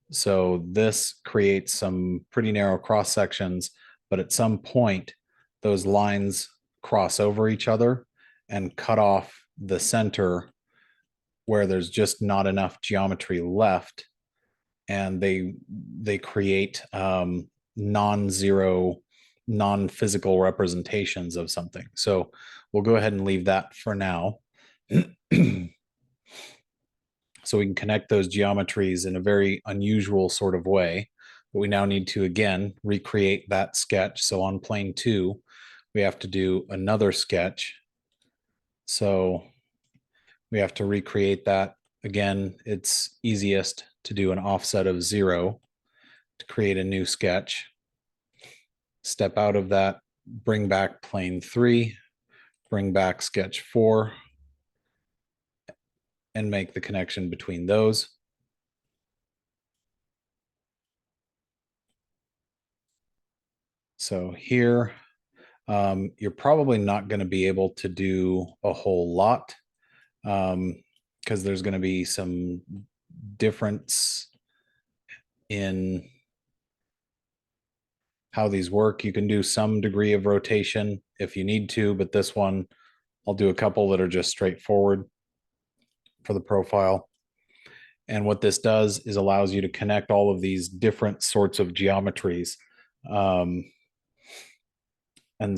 Speaker 1: So this creates some pretty narrow cross sections, but at some point, those lines cross over each other and cut off the center where there's just not enough geometry left, and they create non-zero, non-physical representations of something. So we'll go ahead and leave that for now. So we can connect those geometries in a very unusual sort of way. But we now need to, again, recreate that sketch. So on plane 2, we have to do another sketch. So we have to recreate that. Again, it's easiest to do an offset of 0 to create a new sketch. Step out of that, bring back plane 3, bring back sketch 4, and make the connection between those. So here, you're probably not going to be able to do a whole lot because there's going to be some difference in how these work. You can do some degree of rotation if you need to, but this one, I'll do a couple that are just straightforward for the profile. And what this does is allows you to connect all of these different sorts of geometries. And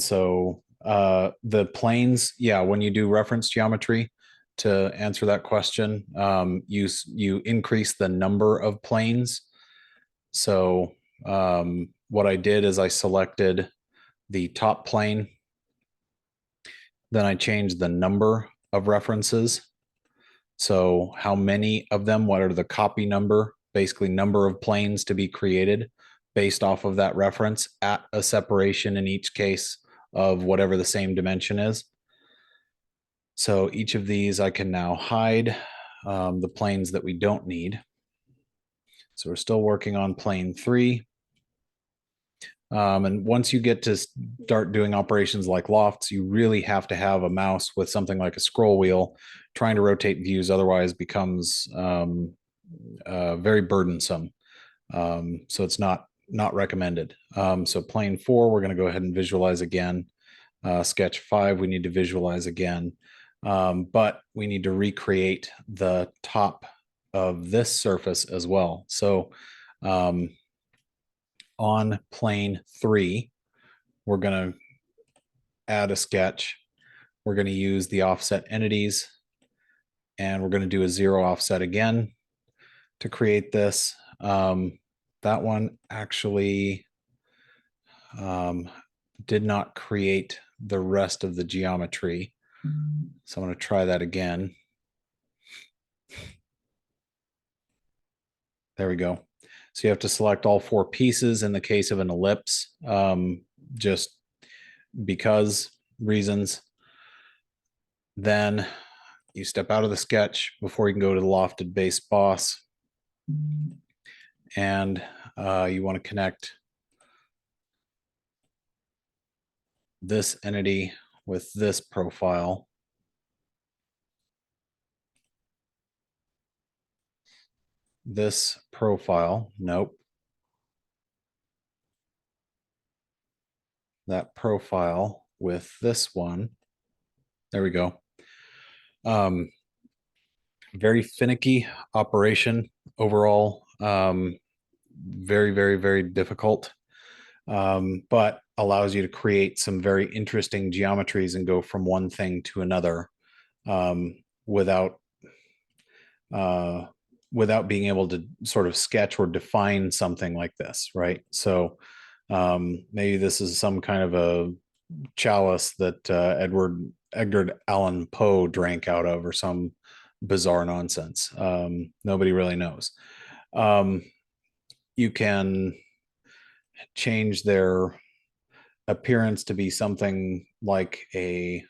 Speaker 1: so the planes, yeah, when you do reference geometry, to answer that question, you increase the number of planes. So what I did is I selected the top plane, then I changed the number of references. So how many of them, what are the copy number, basically number of planes to be created based off of that reference at a separation in each case of whatever the same dimension is. So each of these I can now hide the planes that we don't need. So we're still working on plane 3. And once you get to start doing operations like lofts, you really have to have a mouse with something like a scroll wheel. Trying to rotate views otherwise becomes very burdensome. So it's not recommended. So plane 4, we're going to go ahead and visualize again. Sketch 5, we need to visualize again. But we need to recreate the top of this surface as well. So on plane 3, we're going to add a sketch. We're going to use the offset entities, and we're going to do a 0 offset again to create this. That one actually did not create the rest of the geometry. So I'm going to try that again. There we go. So you have to select all 4 pieces in the case of an ellipse, just because reasons. Then you step out of the sketch before you can go to the lofted base boss. And you want to connect this entity with this profile. This profile, nope. That profile with this one. There we go. Very finicky operation overall. Very, very, very difficult, but allows you to create some very interesting geometries and go from one thing to another without being able to sort of sketch or define something like this, right? So maybe this is some kind of a chalice that Edgar Allan Poe drank out of, or some bizarre nonsense. Nobody really knows. You can change their appearance to be something like a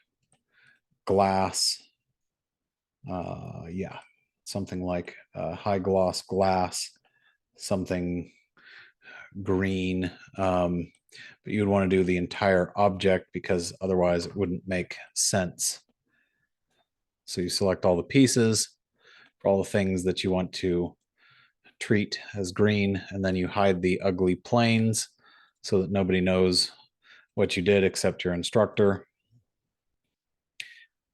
Speaker 1: glass. Yeah, something like high gloss glass, something green. But you'd want to do the entire object because otherwise it wouldn't make sense. So you select all the pieces for all the things that you want to treat as green, and then you hide the ugly planes so that nobody knows what you did except your instructor.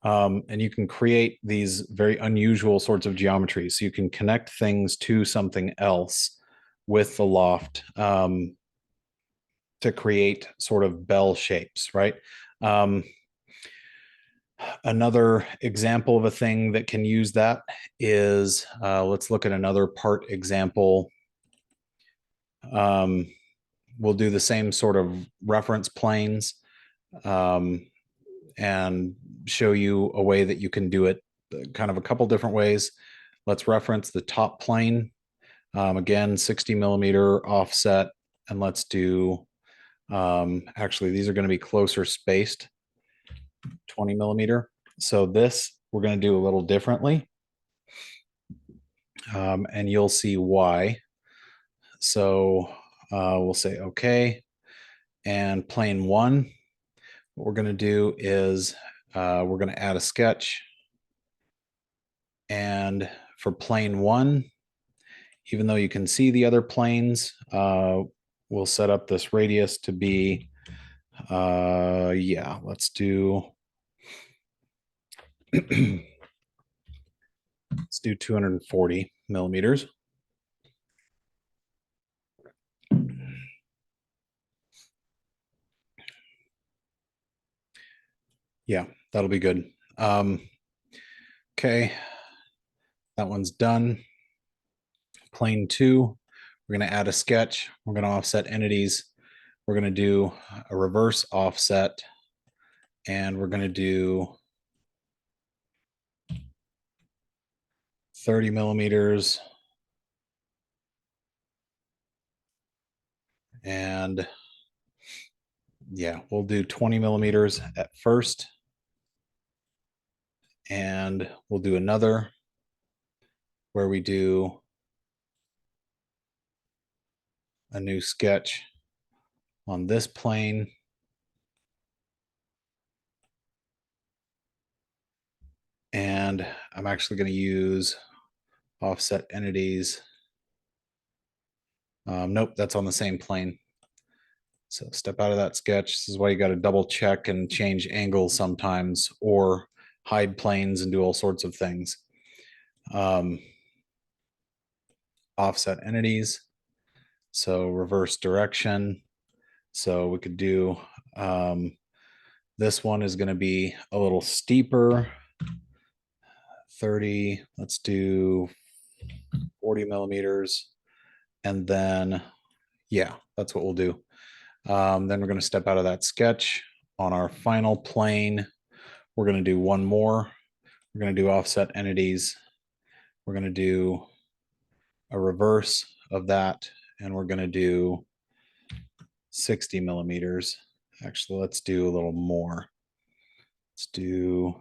Speaker 1: And you can create these very unusual sorts of geometries. So you can connect things to something else with the loft to create sort of bell shapes, right? Another example of a thing that can use that is, let's look at another part example. We'll do the same sort of reference planes and show you a way that you can do it kind of a couple different ways. Let's reference the top plane. Again, 60 millimeter offset, and let's do, actually, these are going to be closer spaced, 20 millimeter. So this, we're going to do a little differently. And you'll see why. So we'll say, okay. And plane one, what we're going to do is we're going to add a sketch. And for plane one, even though you can see the other planes, we'll set up this radius to be, yeah, let's do, let's do 240 millimeters. Yeah, that'll be good. Okay, that one's done. Plane two, we're going to add a sketch. We're going to offset entities. We're going to do a reverse offset, and we're going to do 30 millimeters. And yeah, we'll do 20 millimeters at first. And we'll do another where we do a new sketch on this plane. And I'm actually going to use offset entities. Nope, that's on the same plane. So step out of that sketch. This is why you got to double check and change angles sometimes, or hide planes and do all sorts of things. Offset entities. So reverse direction. So we could do, this one is going to be a little steeper. 30, let's do 40 millimeters. And then, yeah, that's what we'll do. Then we're going to step out of that sketch. On our final plane, we're going to do one more. We're going to do offset entities. We're going to do a reverse of that, and we're going to do 60 millimeters. Actually, let's do a little more. Let's do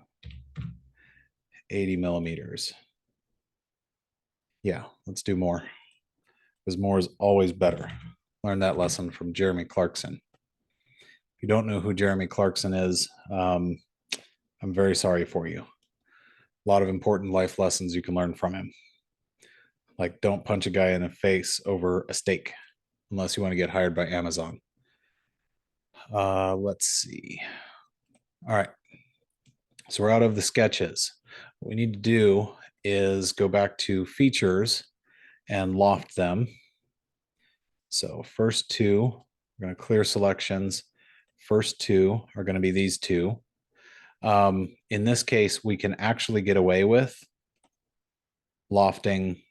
Speaker 1: 80 millimeters. Yeah, let's do more, because more is always better. Learned that lesson from Jeremy Clarkson. If you don't know who Jeremy Clarkson is, I'm very sorry for you. A lot of important life lessons you can learn from him. Like, don't punch a guy in the face over a steak unless you want to get hired by Amazon. Let's see. All right. So we're out of the sketches. What we need to do is go back to features and loft them. So first two, we're going to clear selections. First two are going to be these two. In this case, we can actually get away with lofting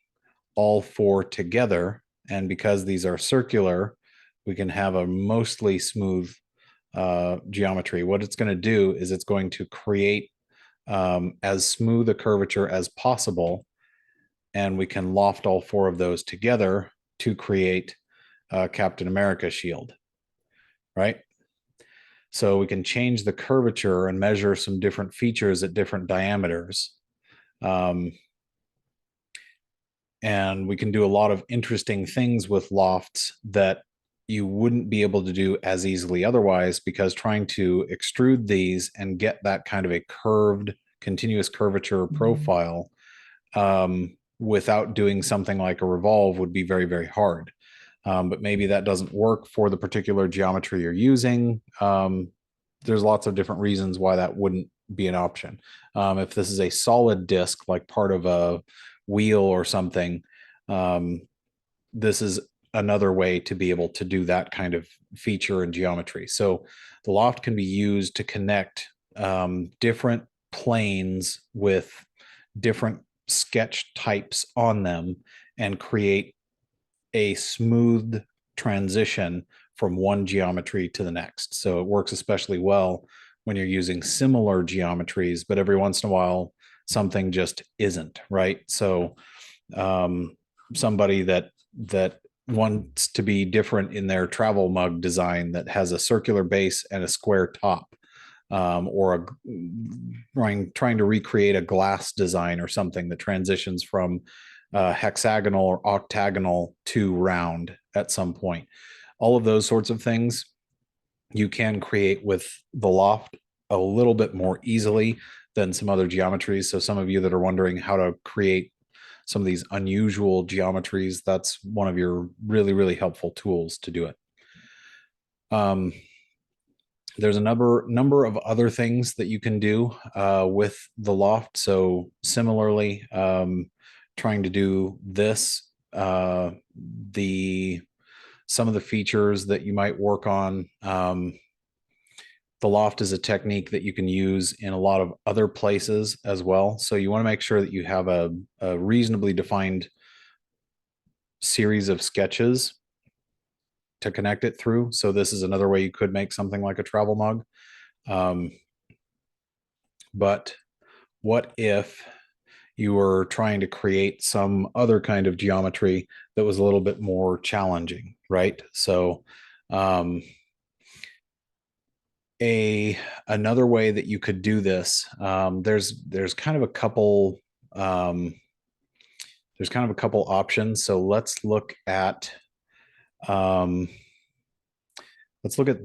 Speaker 1: all four together. And because these are circular, we can have a mostly smooth geometry. What it's going to do is it's going to create as smooth a curvature as possible, and we can loft all four of those together to create a Captain America shield, right? So we can change the curvature and measure some different features at different diameters. And we can do a lot of interesting things with lofts that you wouldn't be able to do as easily otherwise, because trying to extrude these and get that kind of a curved, continuous curvature profile without doing something like a revolve would be very, very hard. But maybe that doesn't work for the particular geometry you're using. There's lots of different reasons why that wouldn't be an option. If this is a solid disc, like part of a wheel or something, this is another way to be able to do that kind of feature and geometry. So the loft can be used to connect different planes with different sketch types on them and create a smooth transition from one geometry to the next. So it works especially well when you're using similar geometries, but every once in a while, something just isn't, right? So somebody that wants to be different in their travel mug design that has a circular base and a square top, or trying to recreate a glass design or something that transitions from hexagonal or octagonal to round at some point. All of those sorts of things you can create with the loft a little bit more easily than some other geometries. So some of you that are wondering how to create some of these unusual geometries, that's one of your really, really helpful tools to do it. There's a number of other things that you can do with the loft. So similarly, trying to do this, some of the features that you might work on. The loft is a technique that you can use in a lot of other places as well. So you want to make sure that you have a reasonably defined series of sketches to connect it through. So this is another way you could make something like a travel mug. But what if you were trying to create some other kind of geometry that was a little bit more challenging, right? So another way that you could do this, there's kind of a couple options. So let's look at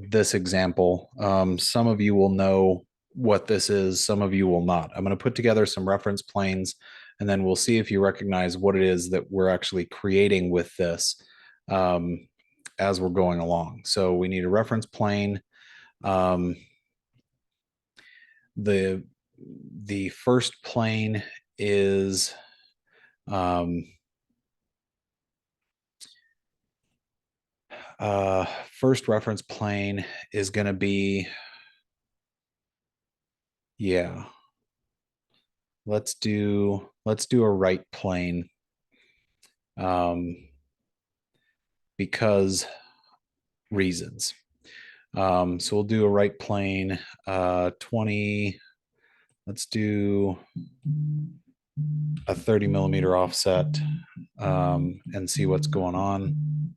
Speaker 1: this example. Some of you will know what this is, some of you will not. I'm going to put together some reference planes, and then we'll see if you recognize what it is that we're actually creating with this as we're going along. So we need a reference plane. The first plane is first reference plane is going to be, yeah, let's do a right plane, because reasons. So we'll do a right plane, 20, let's do a 30 millimeter offset, and see what's going on.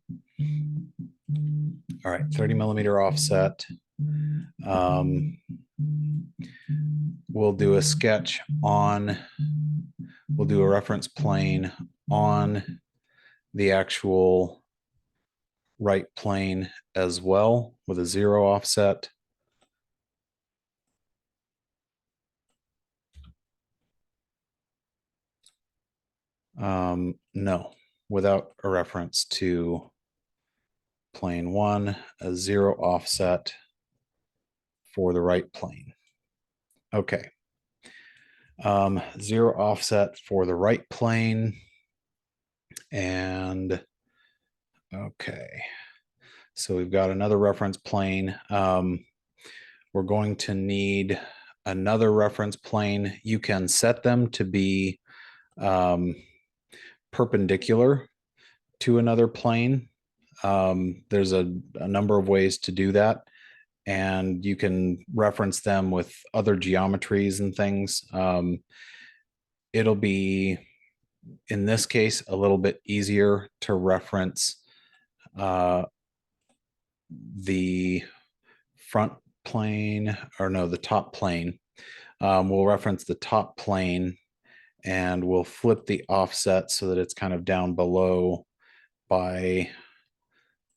Speaker 1: All right, 30 millimeter offset. We'll do a sketch on, we'll do a reference plane on the actual right plane as well with a 0 offset. No, without a reference to plane 1, a 0 offset for the right plane. Okay. 0 offset for the right plane. And okay, so we've got another reference plane. We're going to need another reference plane. You can set them to be perpendicular to another plane. There's a number of ways to do that. and you can reference them with other geometries and things. It'll be, in this case, a little bit easier to reference the front plane, or no, the top plane. We'll reference the top plane and we'll flip the offset so that it's kind of down below by,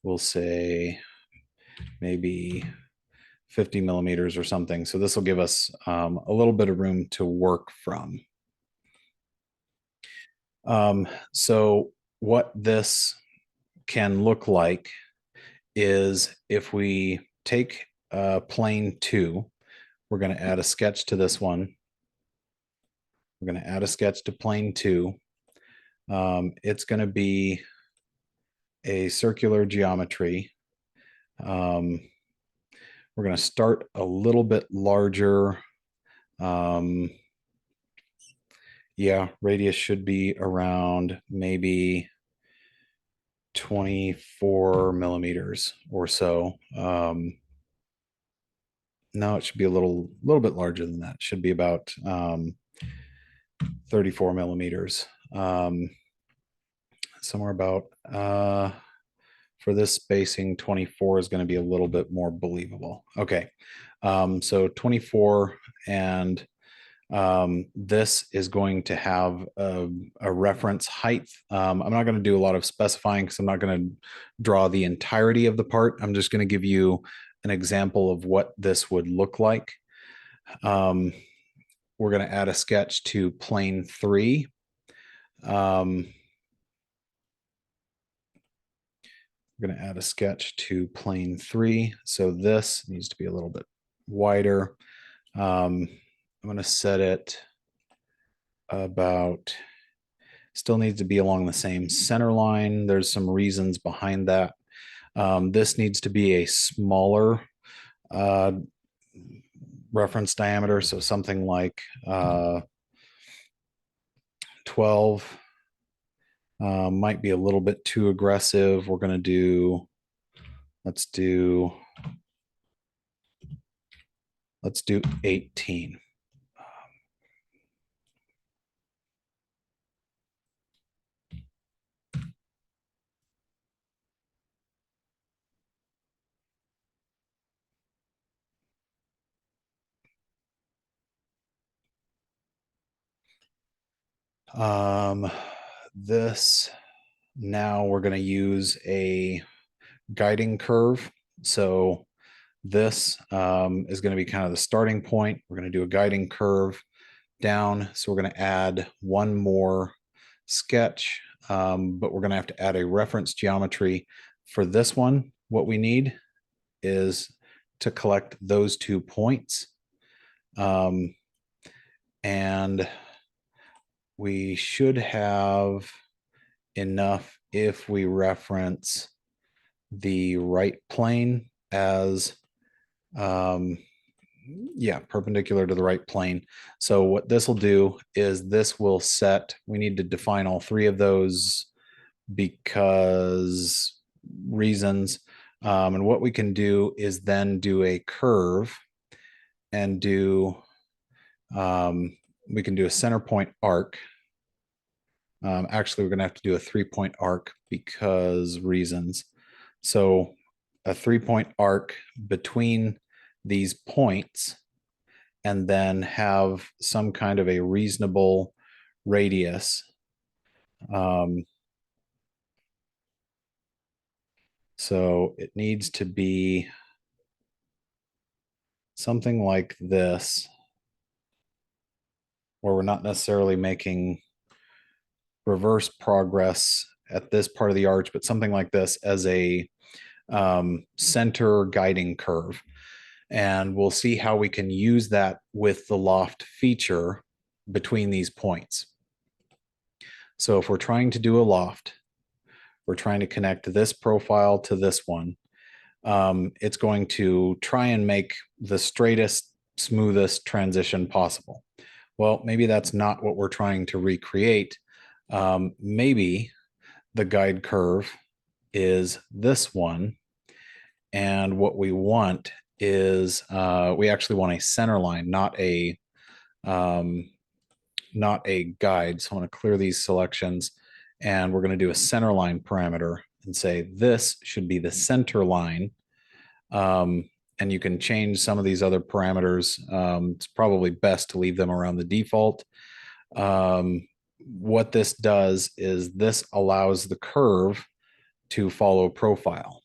Speaker 1: we'll say, maybe 50 millimeters or something. So this will give us a little bit of room to work from. So what this can look like is, if we take plane 2, we're going to add a sketch to this one. We're going to add a sketch to plane 2. It's going to be a circular geometry. We're going to start a little bit larger. Yeah, radius should be around maybe 24 millimeters or so. No, it should be a little bit larger than that. It should be about 34 millimeters. Somewhere about, for this spacing, 24 is going to be a little bit more believable. Okay, so 24, and this is going to have a reference height. I'm not going to do a lot of specifying because I'm not going to draw the entirety of the part. I'm just going to give you an example of what this would look like. We're going to add a sketch to plane 3. We're going to add a sketch to plane 3. So this needs to be a little bit wider. I'm going to set it about, still needs to be along the same center line. There's some reasons behind that. This needs to be a smaller reference diameter. So something like 12. Might be a little bit too aggressive. We're going to do, let's do 18. This, now we're going to use a guiding curve. So this is going to be kind of the starting point. We're going to do a guiding curve down. So we're going to add one more sketch, but we're going to have to add a reference geometry for this one. What we need is to collect those 2 points. And we should have enough if we reference the right plane as, yeah, perpendicular to the right plane. So what this will do is this will set, we need to define all 3 of those because reasons. And what we can do is then do a curve and do, we can do a center point arc. Actually, we're going to have to do a 3-point arc because reasons. So a 3-point arc between these points, and then have some kind of a reasonable radius. So it needs to be something like this, where we're not necessarily making reverse progress at this part of the arch, but something like this as a center guiding curve. And we'll see how we can use that with the loft feature between these points. So if we're trying to do a loft, we're trying to connect this profile to this one. It's going to try and make the straightest, smoothest transition possible. Well, maybe that's not what we're trying to recreate. Maybe the guide curve is this one, and what we want is we actually want a center line, not a guide. So I'm going to clear these selections, and we're going to do a center line parameter and say this should be the center line. And you can change some of these other parameters. It's probably best to leave them around the default. What this does is this allows the curve to follow profile.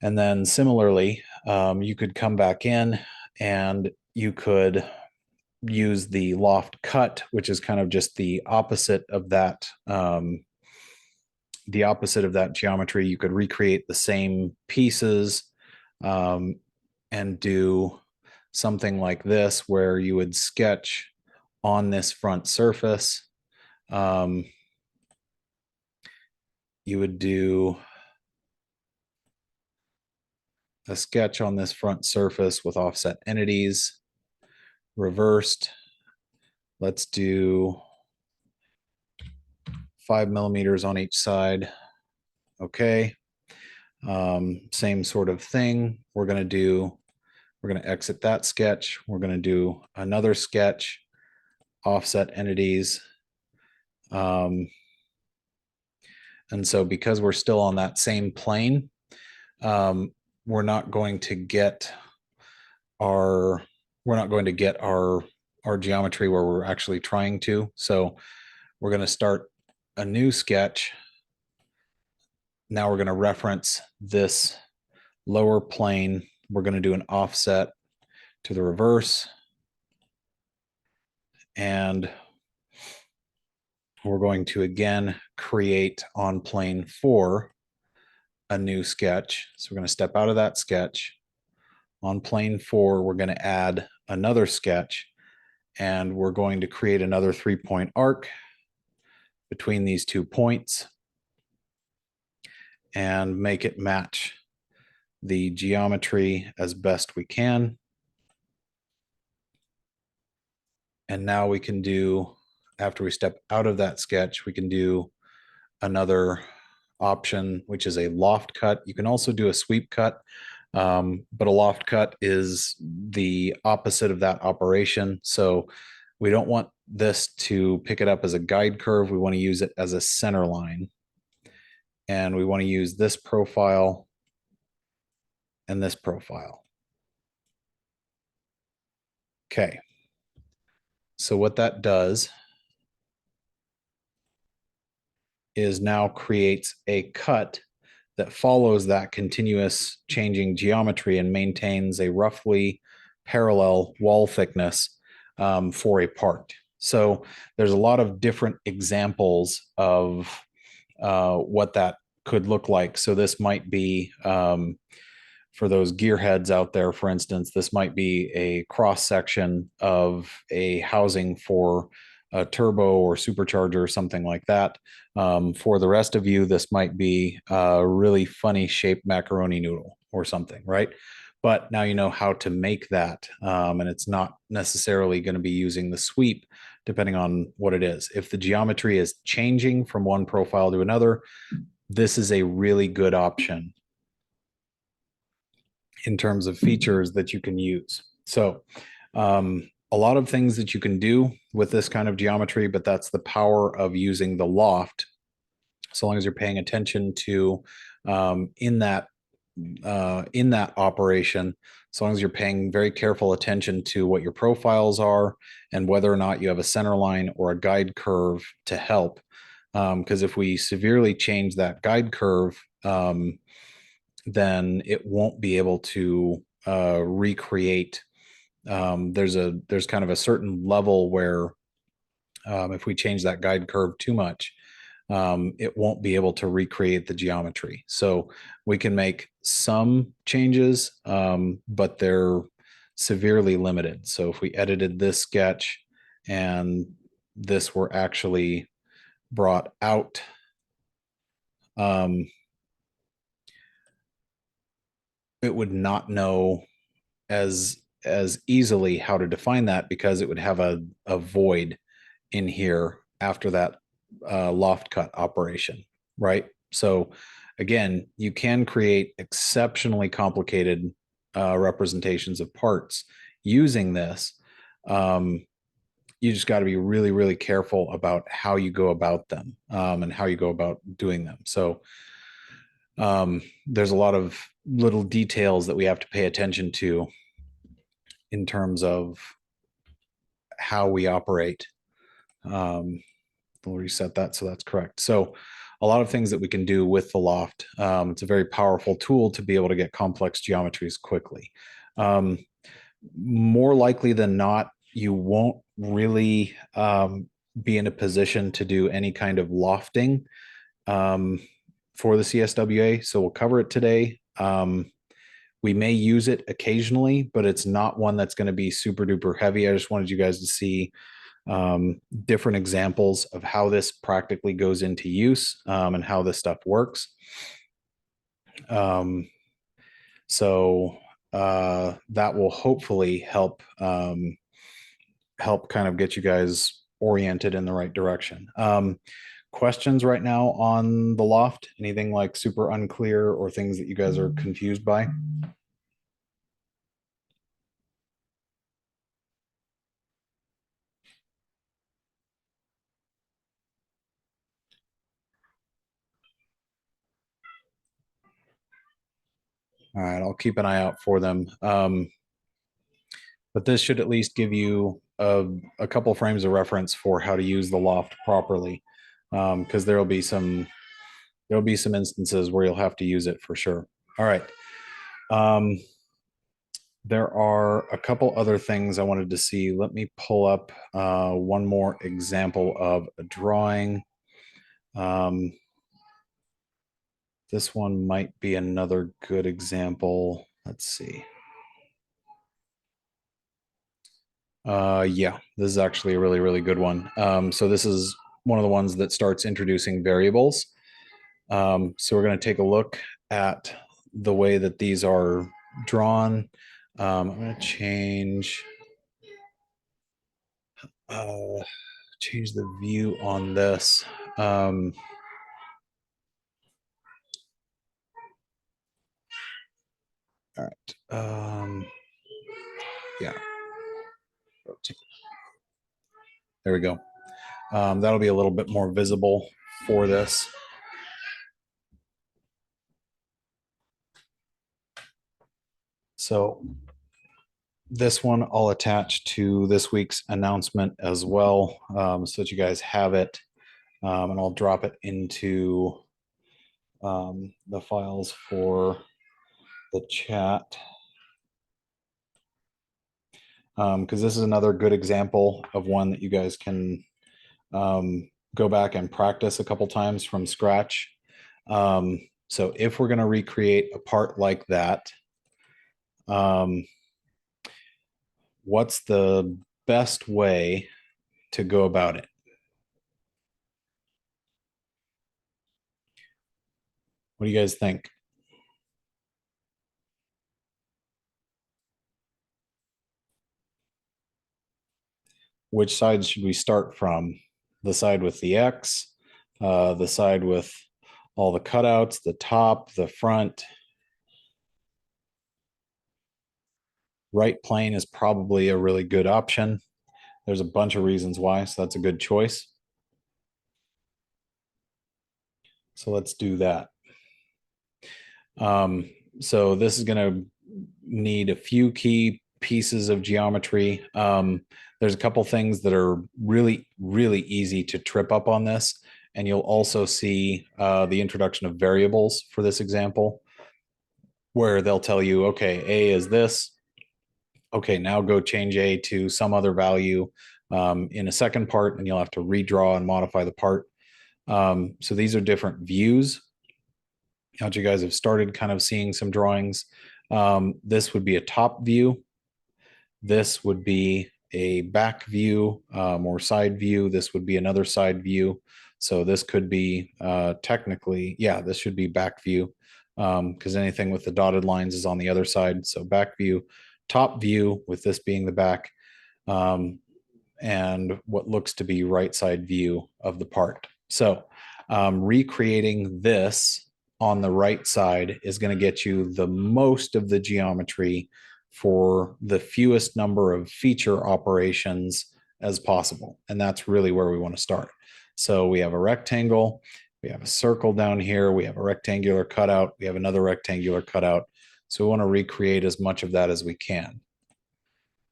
Speaker 1: And then similarly, you could come back in and you could use the loft cut, which is kind of just the opposite of that geometry. You could recreate the same pieces and do something like this, where you would sketch on this front surface. You would do a sketch on this front surface with offset entities, reversed. Let's do 5 millimeters on each side. Okay. Same sort of thing. We're going to exit that sketch. We're going to do another sketch, offset entities. And so because we're still on that same plane, we're not going to get our geometry where we're actually trying to. So we're going to start a new sketch. Now we're going to reference this lower plane. We're going to do an offset to the reverse. And we're going to again create on plane 4 a new sketch. So we're going to step out of that sketch. On plane 4, we're going to add another sketch, and we're going to create another 3-point arc between these 2 points and make it match the geometry as best we can. And now we can do, after we step out of that sketch, we can do another option, which is a loft cut. You can also do a sweep cut, but a loft cut is the opposite of that operation. So we don't want this to pick it up as a guide curve. We want to use it as a center line. And we want to use this profile and this profile. Okay. So what that does is now creates a cut that follows that continuous changing geometry and maintains a roughly parallel wall thickness for a part. So there's a lot of different examples of what that could look like. So this might be, for those gearheads out there, for instance, this might be a cross section of a housing for a turbo or supercharger or something like that. For the rest of you, this might be a really funny shaped macaroni noodle or something, right? But now you know how to make that, and it's not necessarily going to be using the sweep depending on what it is. If the geometry is changing from one profile to another, this is a really good option in terms of features that you can use. So a lot of things that you can do with this kind of geometry, but that's the power of using the loft. So long as you're paying attention to in that operation, as long as you're paying very careful attention to what your profiles are and whether or not you have a center line or a guide curve to help. Because if we severely change that guide curve, then it won't be able to recreate. There's kind of a certain level where if we change that guide curve too much, it won't be able to recreate the geometry. So we can make some changes, but they're severely limited. So if we edited this sketch and this were actually brought out, it would not know as easily how to define that, because it would have a void in here after that loft cut operation, right? So Again, you can create exceptionally complicated representations of parts using this. You just got to be really, really careful about how you go about them and how you go about doing them. So there's a lot of little details that we have to pay attention to in terms of how we operate. We'll reset that so that's correct. So a lot of things that we can do with the loft. It's a very powerful tool to be able to get complex geometries quickly. More likely than not, you won't really be in a position to do any kind of lofting for the CSWA. So we'll cover it today. We may use it occasionally, but it's not one that's going to be super duper heavy. I just wanted you guys to see different examples of how this practically goes into use and how this stuff works. So that will hopefully help help kind of get you guys oriented in the right direction. Questions right now on the loft? Anything like super unclear or things that you guys are confused by? All right, I'll keep an eye out for them. But this should at least give you a couple frames of reference for how to use the loft properly, because there'll be some instances where you'll have to use it for sure. All right. There are a couple other things I wanted to see. Let me pull up one more example of a drawing. This one might be another good example. Let's see. Yeah, this is actually a really, really good one. So this is one of the ones that starts introducing variables. So we're going to take a look at the way that these are drawn. I'm going to change the view on this. All right. Yeah. There we go. That'll be a little bit more visible for this. So this one I'll attach to this week's announcement as well, so that you guys have it, and I'll drop it into the files for the chat, because this is another good example of one that you guys can go back and practice a couple times from scratch. So if we're going to recreate a part like that, what's the best way to go about it? What do you guys think? Which side should we start from? The side with the X, the side with all the cutouts, the top, the front. Right plane is probably a really good option. There's a bunch of reasons why, so that's a good choice. So let's do that. So this is going to need a few key pieces of geometry. There's a couple things that are really, really easy to trip up on this. And you'll also see the introduction of variables for this example, where they'll tell you, okay, A is this. Okay, now go change A to some other value in a second part, and you'll have to redraw and modify the part. So these are different views. Now you guys have started kind of seeing some drawings. This would be a top view. This would be a back view or side view. This would be another side view. So this could be technically, yeah, this should be back view, because anything with the dotted lines is on the other side. So back view, top view, with this being the back, and what looks to be right side view of the part. So recreating this on the right side is going to get you the most of the geometry for the fewest number of feature operations as possible. And that's really where we want to start. So we have a rectangle, we have a circle down here, we have a rectangular cutout, we have another rectangular cutout. So we want to recreate as much of that as we can.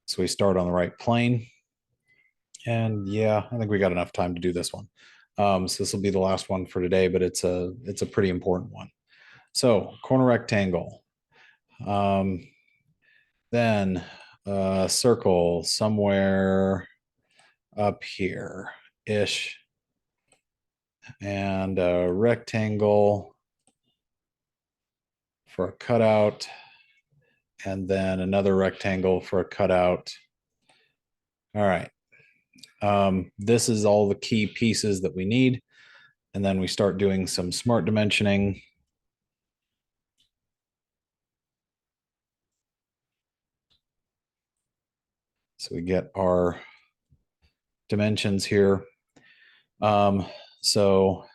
Speaker 1: So we start on the right plane. And yeah, I think we got enough time to do this one. So this will be the last one for today, but it's a pretty important one. So corner rectangle. Then a circle somewhere up here ish. And a rectangle for a cutout. And then another rectangle for a cutout. All right. This is all the key pieces that we need. And then we start doing some smart dimensioning. So we get our dimensions here. So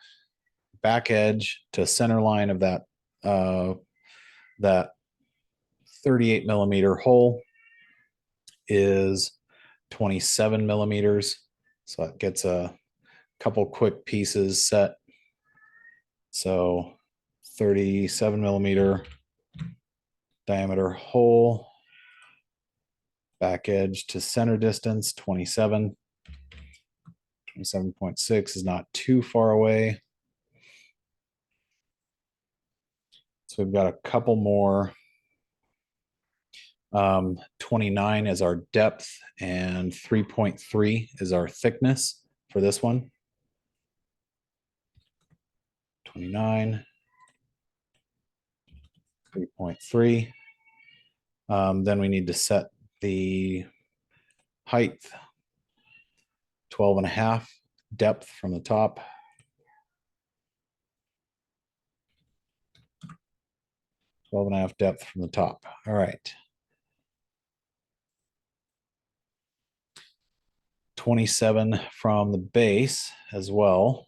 Speaker 1: back edge to center line of that that 38 millimeter hole is 27 millimeters. So it gets a couple quick pieces set. So 37 millimeter diameter hole, back edge to center distance 27. 27.6 is not too far away. So we've got a couple more. 29 is our depth and 3.3 is our thickness for this one. 29, 3.3. Then we need to set the height, 12.5 depth from the top. 12.5 depth from the top. All right. 27 from the base as well.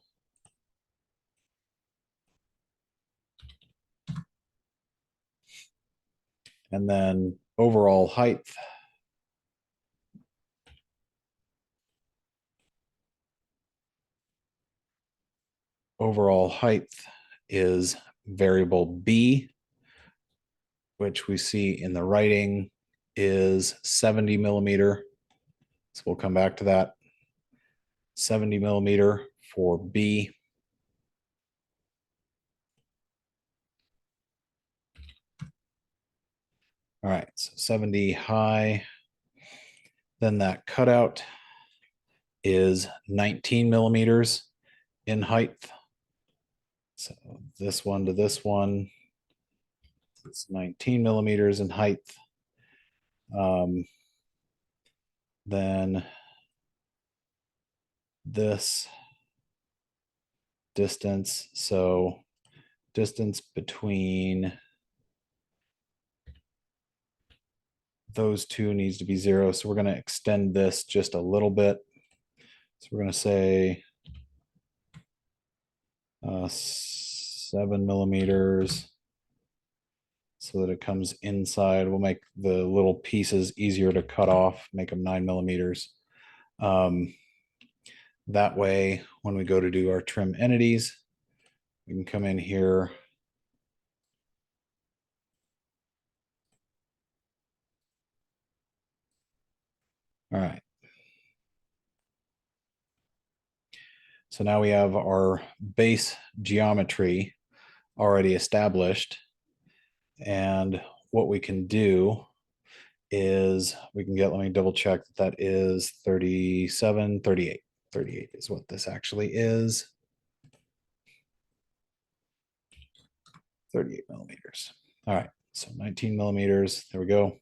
Speaker 1: And then overall height. Overall height is variable B, which we see in the writing is 70 millimeter. So we'll come back to that. 70 millimeter for B. All right, so 70 high. Then that cutout is 19 millimeters in height. So this one to this one, it's 19 millimeters in height. Then this distance, so distance between those two needs to be 0. So we're going to extend this just a little bit. So we're going to say 7 millimeters so that it comes inside. We'll make the little pieces easier to cut off, make them 9 millimeters. That way, when we go to do our trim entities, we can come in here. All right. So now we have our base geometry already established. And what we can do is we can get, let me double check that is 37, 38. 38 is what this actually is. 38 millimeters. All right, so 19 millimeters, there we go.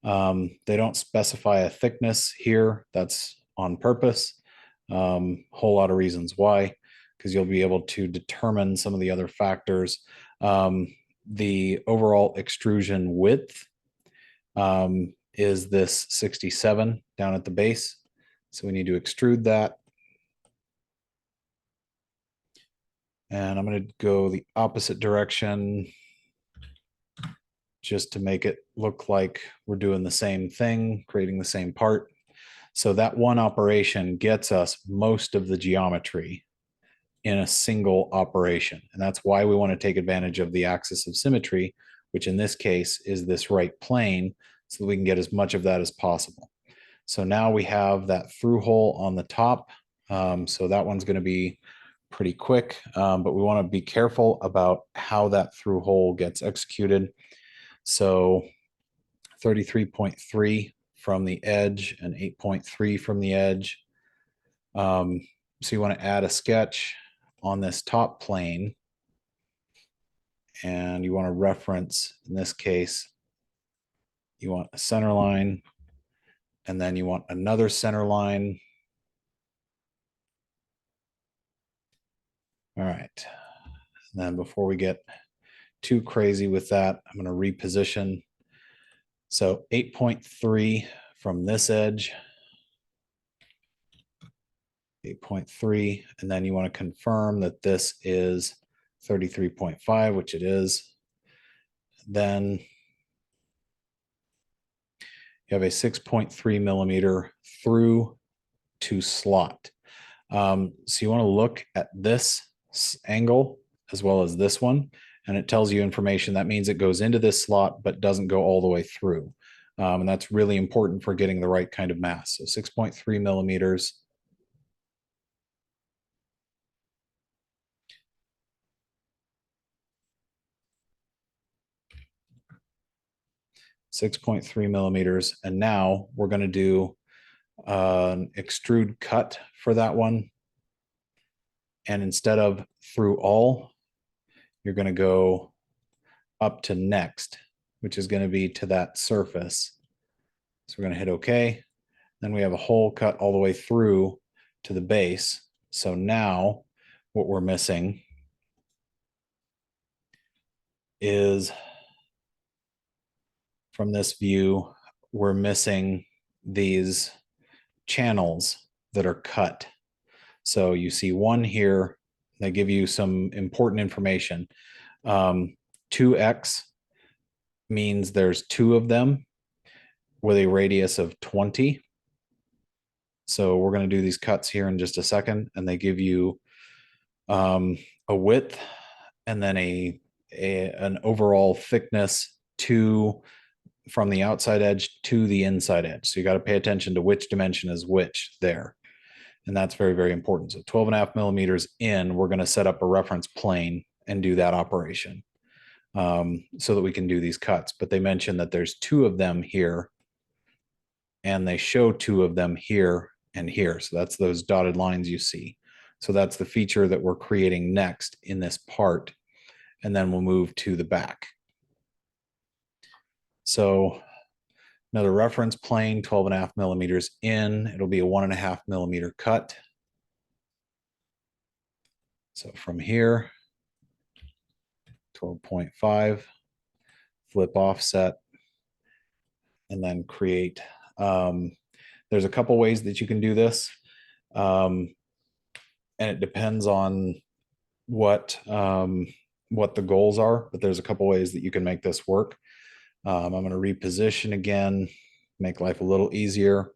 Speaker 1: They don't specify a thickness here. That's on purpose. Whole lot of reasons why, because you'll be able to determine some of the other factors. The overall extrusion width is this 67 down at the base. So we need to extrude that. And I'm going to go the opposite direction just to make it look like we're doing the same thing, creating the same part. So that one operation gets us most of the geometry in a single operation. And that's why we want to take advantage of the axis of symmetry, which in this case is this right plane, so that we can get as much of that as possible. So now we have that through hole on the top. So that one's going to be pretty quick, but we want to be careful about how that through hole gets executed. So 33.3 from the edge and 8.3 from the edge. So you want to add a sketch on this top plane, and you want to reference, in this case, you want a center line, and then you want another center line. All right. And then before we get too crazy with that, I'm going to reposition. So 8.3 from this edge, 8.3, and then you want to confirm that this is 33.5, which it is. Then you have a 6.3 millimeter through to slot. So you want to look at this angle as well as this one, and it tells you information. That means it goes into this slot but doesn't go all the way through. And that's really important for getting the right kind of mass. So 6.3 millimeters. 6.3 millimeters. And now we're going to do an extrude cut for that one. And instead of through all, you're going to go up to next, which is going to be to that surface. So we're going to hit OK. Then we have a hole cut all the way through to the base. So now what we're missing is, from this view, we're missing these channels that are cut. So you see one here, they give you some important information. 2x means there's two of them with a radius of 20. So we're going to do these cuts here in just a second, and they give you a width and then an overall thickness from the outside edge to the inside edge. So you got to pay attention to which dimension is which there. And that's very, very important. So 12.5 millimeters in, we're going to set up a reference plane and do that operation so that we can do these cuts. But they mentioned that there's two of them here, and they show two of them here and here. So that's those dotted lines you see. So that's the feature that we're creating next in this part. And then we'll move to the back. So another reference plane, 12.5 millimeters in, it'll be a 1.5 millimeter cut. So from here, 12.5, flip offset, and then create. There's a couple ways that you can do this. And it depends on what the goals are, but there's a couple ways that you can make this work. I'm going to reposition again, make life a little easier.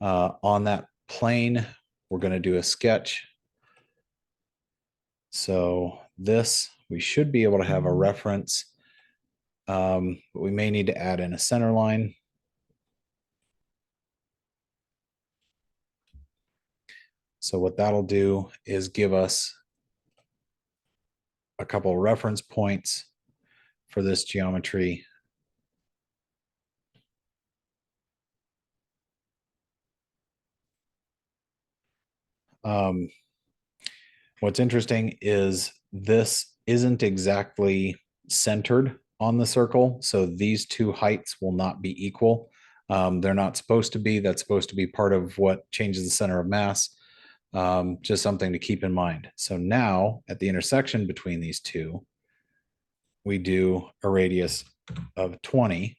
Speaker 1: On that plane, we're going to do a sketch. So this, we should be able to have a reference, but we may need to add in a center line. So what that'll do is give us a couple of reference points for this geometry. What's interesting is this isn't exactly centered on the circle. So these two heights will not be equal. They're not supposed to be. That's supposed to be part of what changes the center of mass. Just something to keep in mind. So now at the intersection between these two, we do a radius of 20.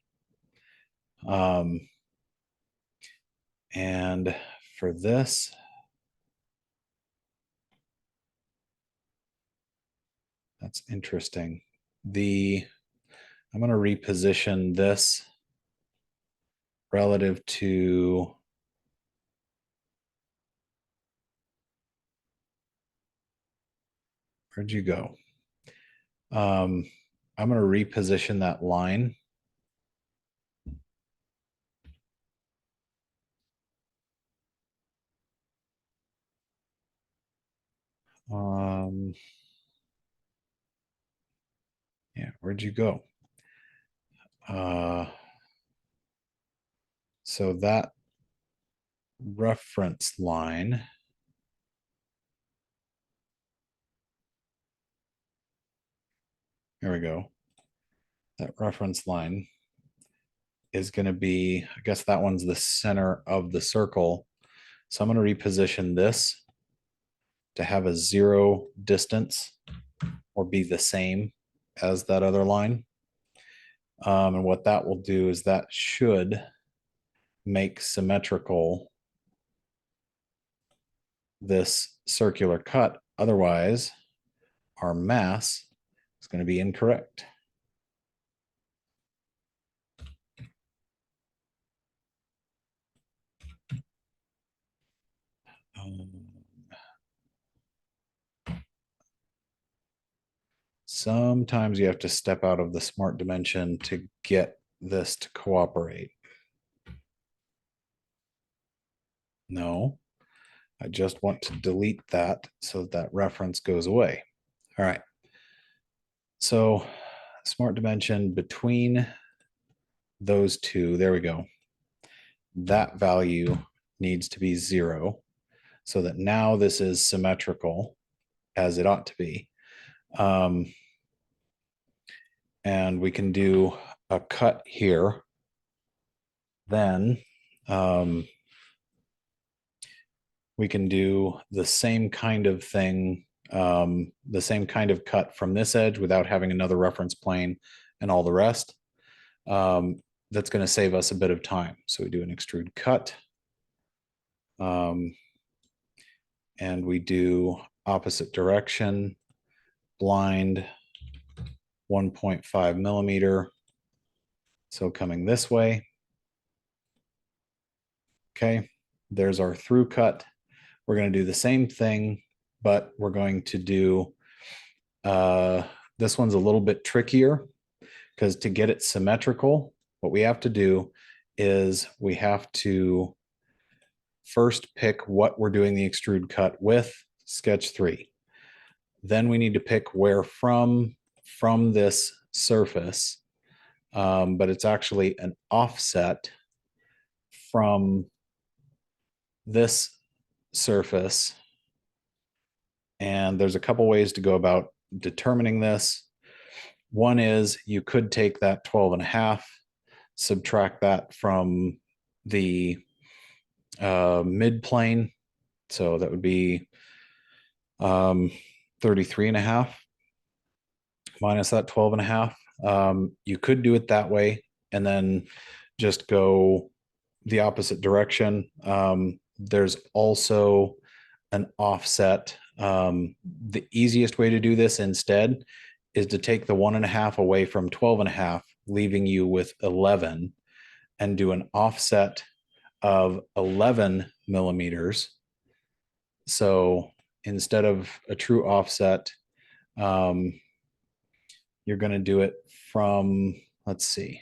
Speaker 1: And for this, That's interesting. I'm going to reposition this relative to where'd you go? I'm going to reposition that line. Yeah, where'd you go? So that reference line, here we go. That reference line is going to be, I guess that one's the center of the circle. So I'm going to reposition this to have a 0 distance or be the same as that other line. And what that will do is that should make symmetrical this circular cut. Otherwise, our mass is going to be incorrect. Sometimes you have to step out of the smart dimension to get this to cooperate. No, I just want to delete that so that reference goes away. All right. So smart dimension between those two, there we go. That value needs to be 0 so that now this is symmetrical as it ought to be. And we can do a cut here. Then we can do the same kind of thing, the same kind of cut from this edge without having another reference plane and all the rest. That's going to save us a bit of time. So we do an extrude cut. And we do opposite direction, blind 1.5 millimeter. So coming this way. Okay, there's our through cut. We're going to do the same thing, but we're going to do, this one's a little bit trickier because to get it symmetrical, what we have to do is we have to first pick what we're doing the extrude cut with, sketch 3. Then we need to pick where from this surface, but it's actually an offset from this surface. And there's a couple ways to go about determining this. One is you could take that 12.5, subtract that from the mid plane. So that would be 33.5 minus that 12.5. You could do it that way and then just go the opposite direction. There's also an offset. The easiest way to do this instead is to take the 1.5 away from 12.5, leaving you with 11, and do an offset of 11 millimeters. So instead of a true offset, you're going to do it from, let's see.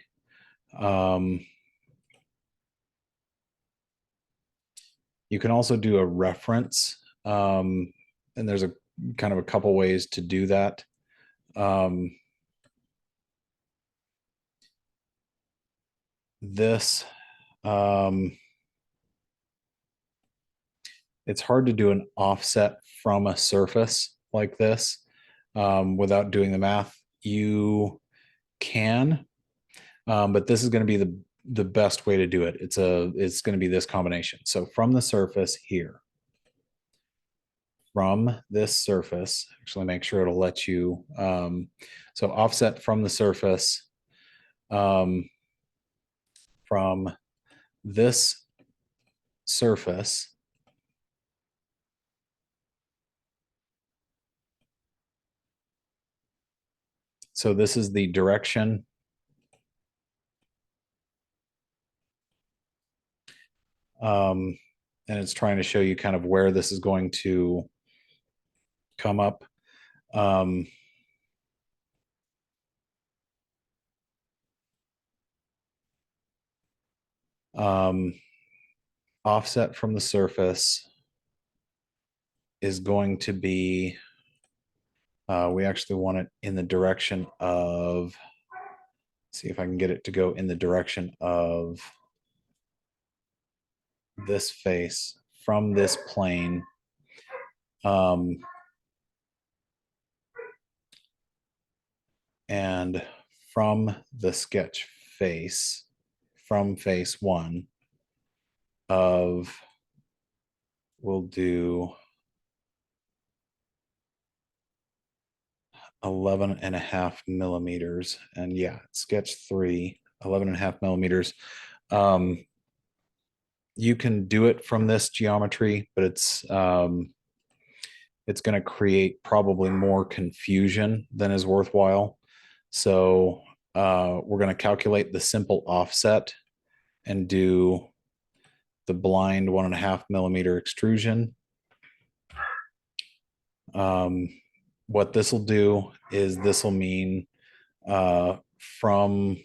Speaker 1: You can also do a reference, and there's a kind of a couple ways to do that. This, it's hard to do an offset from a surface like this without doing the math. You can, but this is going to be the best way to do it. It's going to be this combination. So from the surface here, from this surface, actually make sure it'll let you, so offset from the surface, from this surface, So this is the direction. And it's trying to show you kind of where this is going to come up. Offset from the surface is going to be, we actually want it in the direction of, see if I can get it to go in the direction of this face from this plane. And from the sketch face, from face one of, we'll do 11.5 millimeters. And yeah, sketch 3, 11.5 millimeters. You can do it from this geometry, but it's going to create probably more confusion than is worthwhile. So we're going to calculate the simple offset and do the blind 1.5 millimeter extrusion. What this will do is this will mean from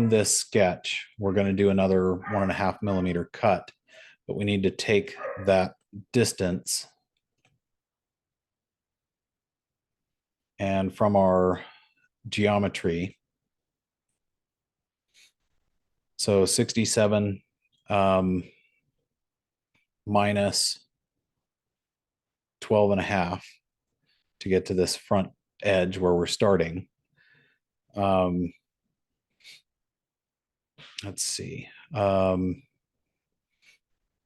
Speaker 1: this sketch, we're going to do another 1.5 millimeter cut, but we need to take that distance and from our geometry, so 67 minus 12.5 to get to this front edge where we're starting. Let's see.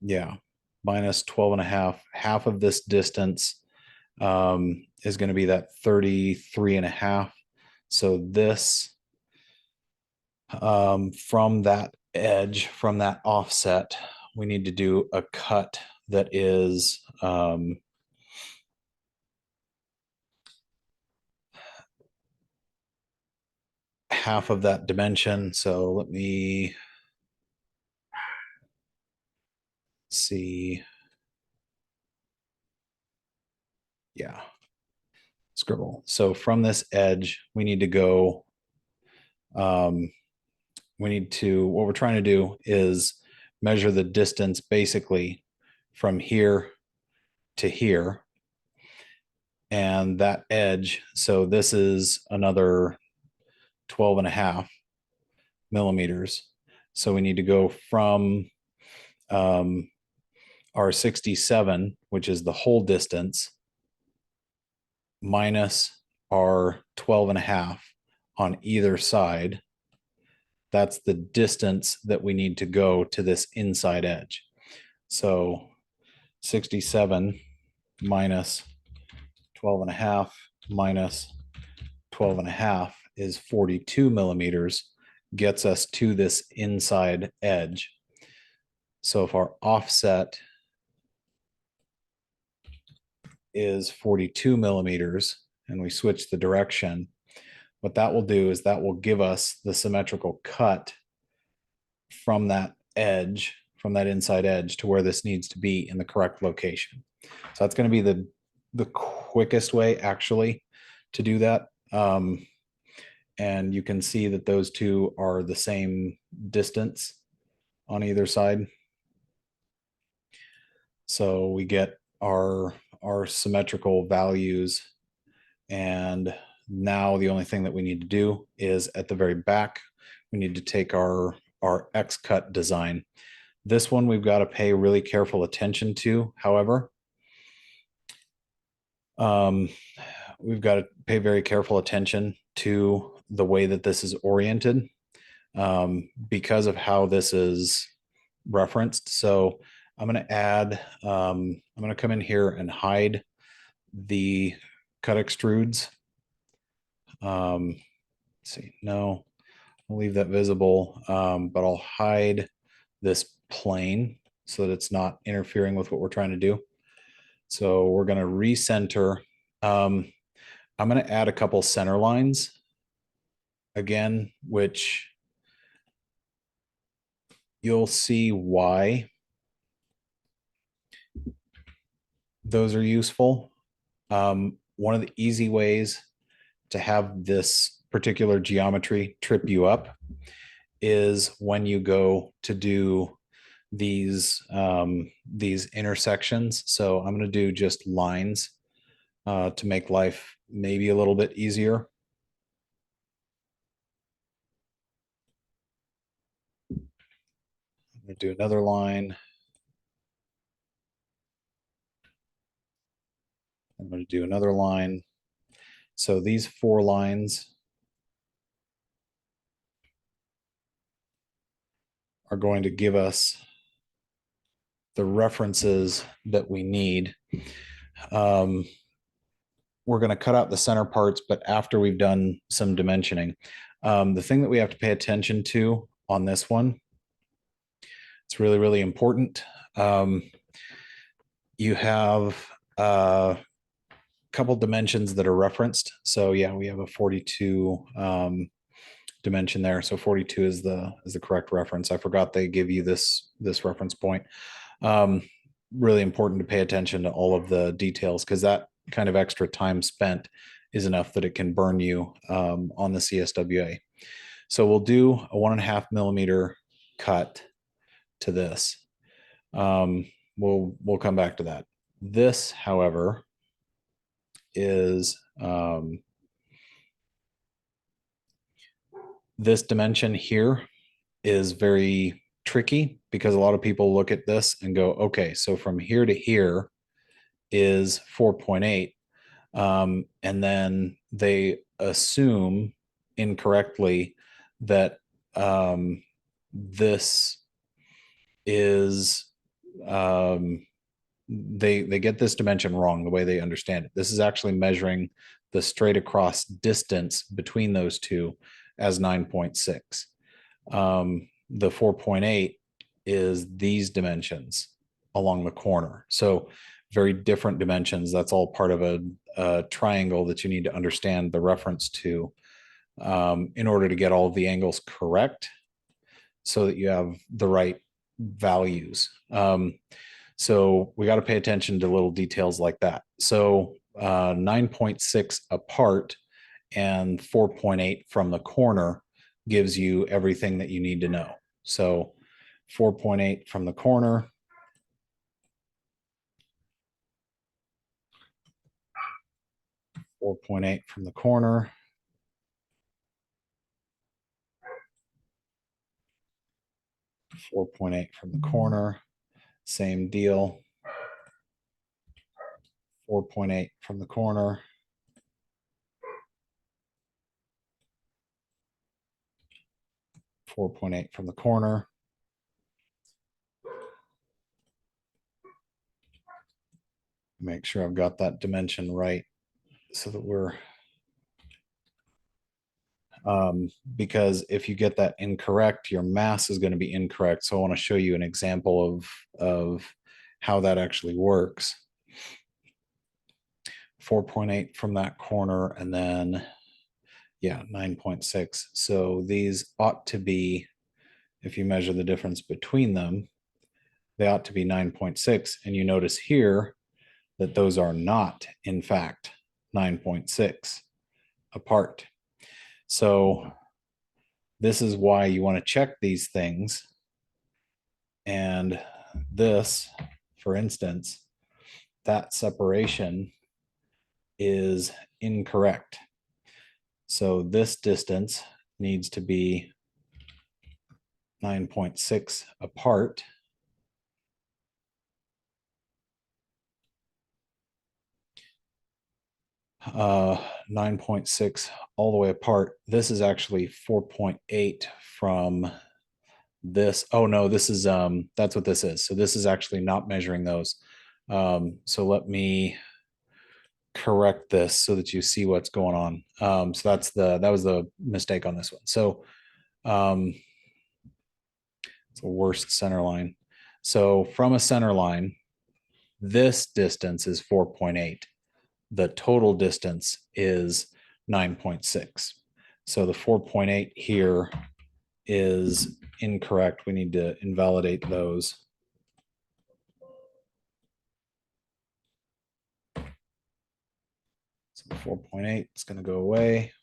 Speaker 1: Yeah, minus 12.5. Half of this distance is going to be that 33.5. So this from that edge, from that offset, we need to do a cut that is half of that dimension. So let me see. Yeah, scribble. So from this edge, we need to go, what we're trying to do is measure the distance basically from here to here. And that edge, so this is another 12.5 millimeters. So we need to go from our 67, which is the whole distance, minus our 12.5 on either side. That's the distance that we need to go to this inside edge. So 67 minus 12.5 minus 12.5 is 42 millimeters, gets us to this inside edge. So if our offset is 42 millimeters and we switch the direction, what that will do is that will give us the symmetrical cut from that edge, from that inside edge to where this needs to be in the correct location. So that's going to be the quickest way actually to do that. And you can see that those two are the same distance on either side. So we get our symmetrical values. And now the only thing that we need to do is at the very back, we need to take our X cut design. This one we've got to pay really careful attention to, however. We've got to pay very careful attention to the way that this is oriented because of how this is referenced. So I'm going to add, I'm going to come in here and hide the cut extrudes. Let's see, no, I'll leave that visible, but I'll hide this plane so that it's not interfering with what we're trying to do. So we're going to recenter. I'm going to add a couple center lines again, which you'll see why those are useful. One of the easy ways to have this particular geometry trip you up is when you go to do these intersections. So I'm going to do just lines to make life maybe a little bit easier. I'm going to do another line. I'm going to do another line. So these 4 lines are going to give us the references that we need. We're going to cut out the center parts, but after we've done some dimensioning. The thing that we have to pay attention to on this one, it's really, really important. You have a couple dimensions that are referenced. So yeah, we have a 42 dimension there. So 42 is the correct reference. I forgot they give you this reference point. Really important to pay attention to all of the details, because that kind of extra time spent is enough that it can burn you on the CSWA. So we'll do a 1.5 millimeter cut to this. We'll come back to that. This, however, is this dimension here is very tricky, because a lot of people look at this and go, okay, so from here to here is 4.8. And then they assume incorrectly that this is they get this dimension wrong the way they understand it. This is actually measuring the straight across distance between those two as 9.6. The 4.8 is these dimensions along the corner. So very different dimensions. That's all part of a triangle that you need to understand the reference to in order to get all of the angles correct, so that you have the right values. So we got to pay attention to little details like that. So 9.6 apart and 4.8 from the corner gives you everything that you need to know. So 4.8 from the corner. 4.8 from the corner. 4.8 from the corner. Same deal. 4.8 from the corner. 4.8 from the corner. Make sure I've got that dimension right, so that we're because if you get that incorrect, your mass is going to be incorrect. So I want to show you an example of how that actually works. 4.8 from that corner, and then yeah, 9.6. So these ought to be, if you measure the difference between them, they ought to be 9.6. And you notice here that those are not, in fact, 9.6 apart. So this is why you want to check these things. And this, for instance, that separation is incorrect. So this distance needs to be 9.6 apart. Uh, 9.6 all the way apart. This is actually 4.8 from this. Oh no, this is that's what this is. So this is actually not measuring those. So let me correct this so that you see what's going on. So that was the mistake on this one. So it's a worst center line. So from a center line, this distance is 4.8. the total distance is 9.6. So the 4.8 here is incorrect. We need to invalidate those. So 4.8 is going to go away.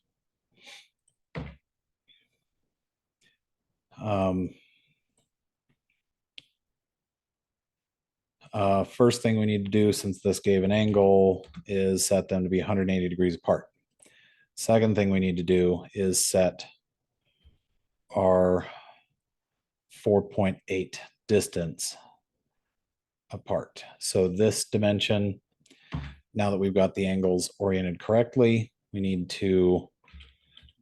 Speaker 1: First thing we need to do, since this gave an angle, is set them to be 180 degrees apart. Second thing we need to do is set our 4.8 distance apart. So this dimension, now that we've got the angles oriented correctly, we need to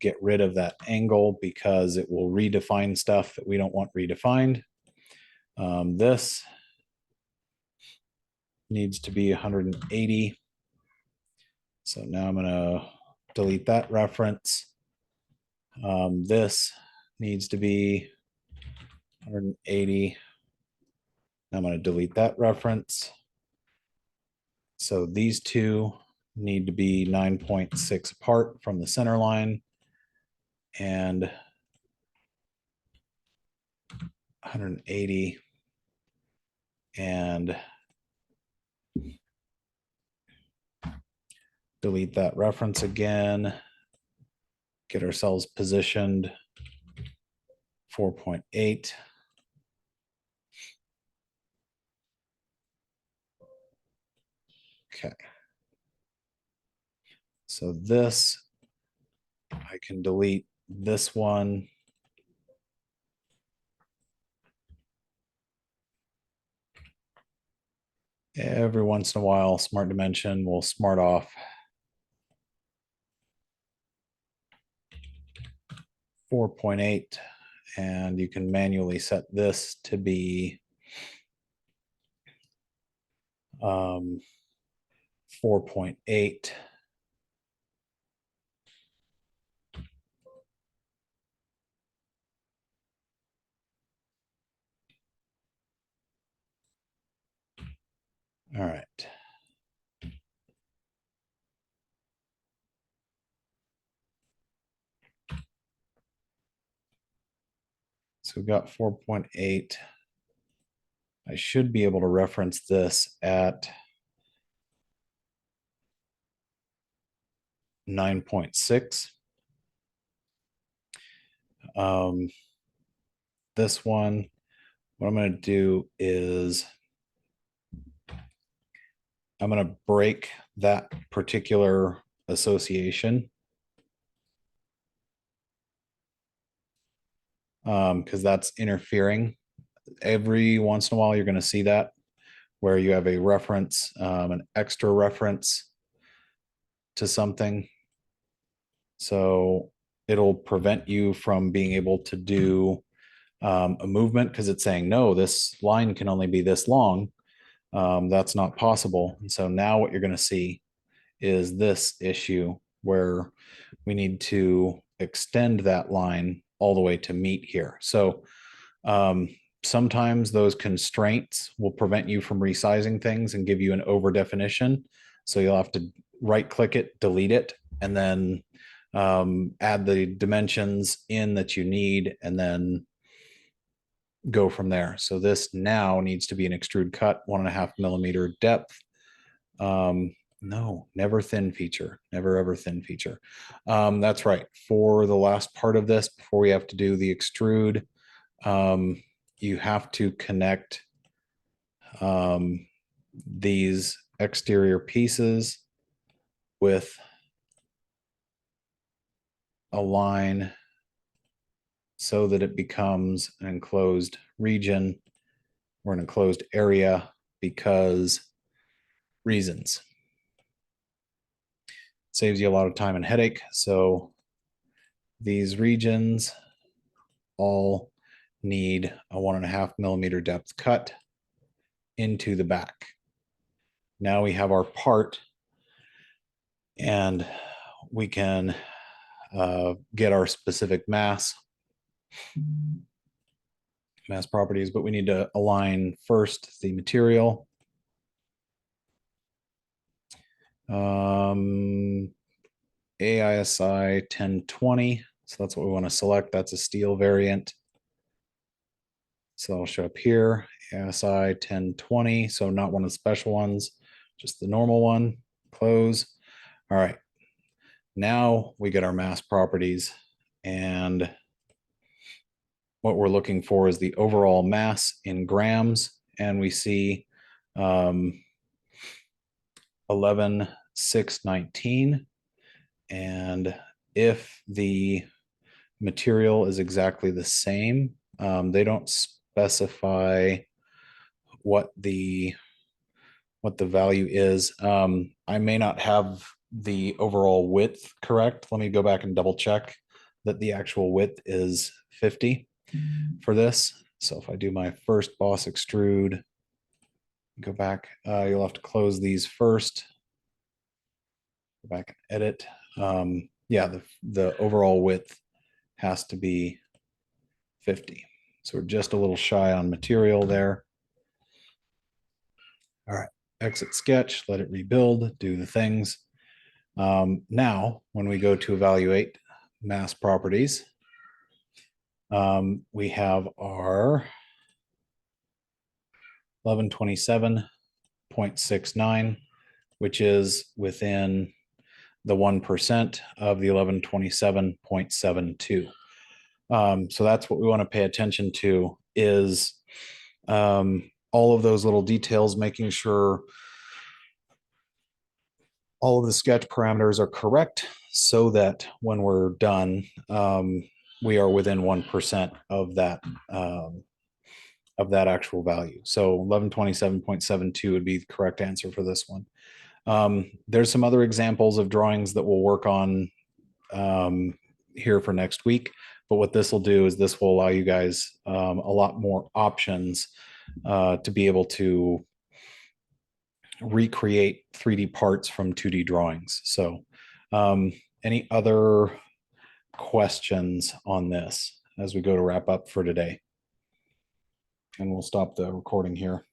Speaker 1: get rid of that angle because it will redefine stuff that we don't want redefined. This needs to be 180. So now I'm going to delete that reference. This needs to be 180. I'm going to delete that reference. So these two need to be 9.6 apart from the center line, and 180 and delete that reference again, get ourselves positioned 4.8. Okay. So this, I can delete this one. Every once in a while, Smart Dimension will smart off. 4.8, and you can manually set this to be 4.8. All right. So we've got 4.8. I should be able to reference this at 9.6. This one, what I'm going to do is I'm going to break that particular association because that's interfering. Every once in a while, you're going to see that where you have a reference, an extra reference to something. So it'll prevent you from being able to do a movement because it's saying, no, this line can only be this long. That's not possible. And so now what you're going to see is this issue where we need to extend that line all the way to meet here. So sometimes those constraints will prevent you from resizing things and give you an over definition. So you'll have to right click it, delete it, and then add the dimensions in that you need, and then go from there. So this now needs to be an extrude cut, 1.5 millimeter depth. No, never thin feature, never ever thin feature. That's right. For the last part of this, before we have to do the extrude, you have to connect these exterior pieces with a line so that it becomes an enclosed region or an enclosed area because reasons. Saves you a lot of time and headache. So these regions all need a 1.5 millimeter depth cut into the back. Now we have our part, and we can get our specific mass properties, but we need to align first the material. AISI 1020. So that's what we want to select. That's a steel variant. So I'll show up here, ASI 1020. So not one of the special ones, just the normal one. Close. All right. Now we get our mass properties, and what we're looking for is the overall mass in grams. And we see 11,619. And if the material is exactly the same, they don't specify what the value is. I may not have the overall width correct. Let me go back and double check that the actual width is 50 for this. So if I do my first boss extrude, go back, you'll have to close these first. Go back and edit. Yeah, the overall width has to be 50. So we're just a little shy on material there. All right, exit sketch, let it rebuild, do the things. Now, when we go to evaluate mass properties, we have our 1127.69, which is within the 1% of the 1127.72. So that's what we want to pay attention to, is all of those little details, making sure all of the sketch parameters are correct so that when we're done, we are within 1% of that actual value. So 1127.72 would be the correct answer for this one. There's some other examples of drawings that we'll work on here for next week. But what this will do is this will allow you guys a lot more options to be able to recreate 3D parts from 2D drawings. So any other questions on this as we go to wrap up for today? And we'll stop the recording here.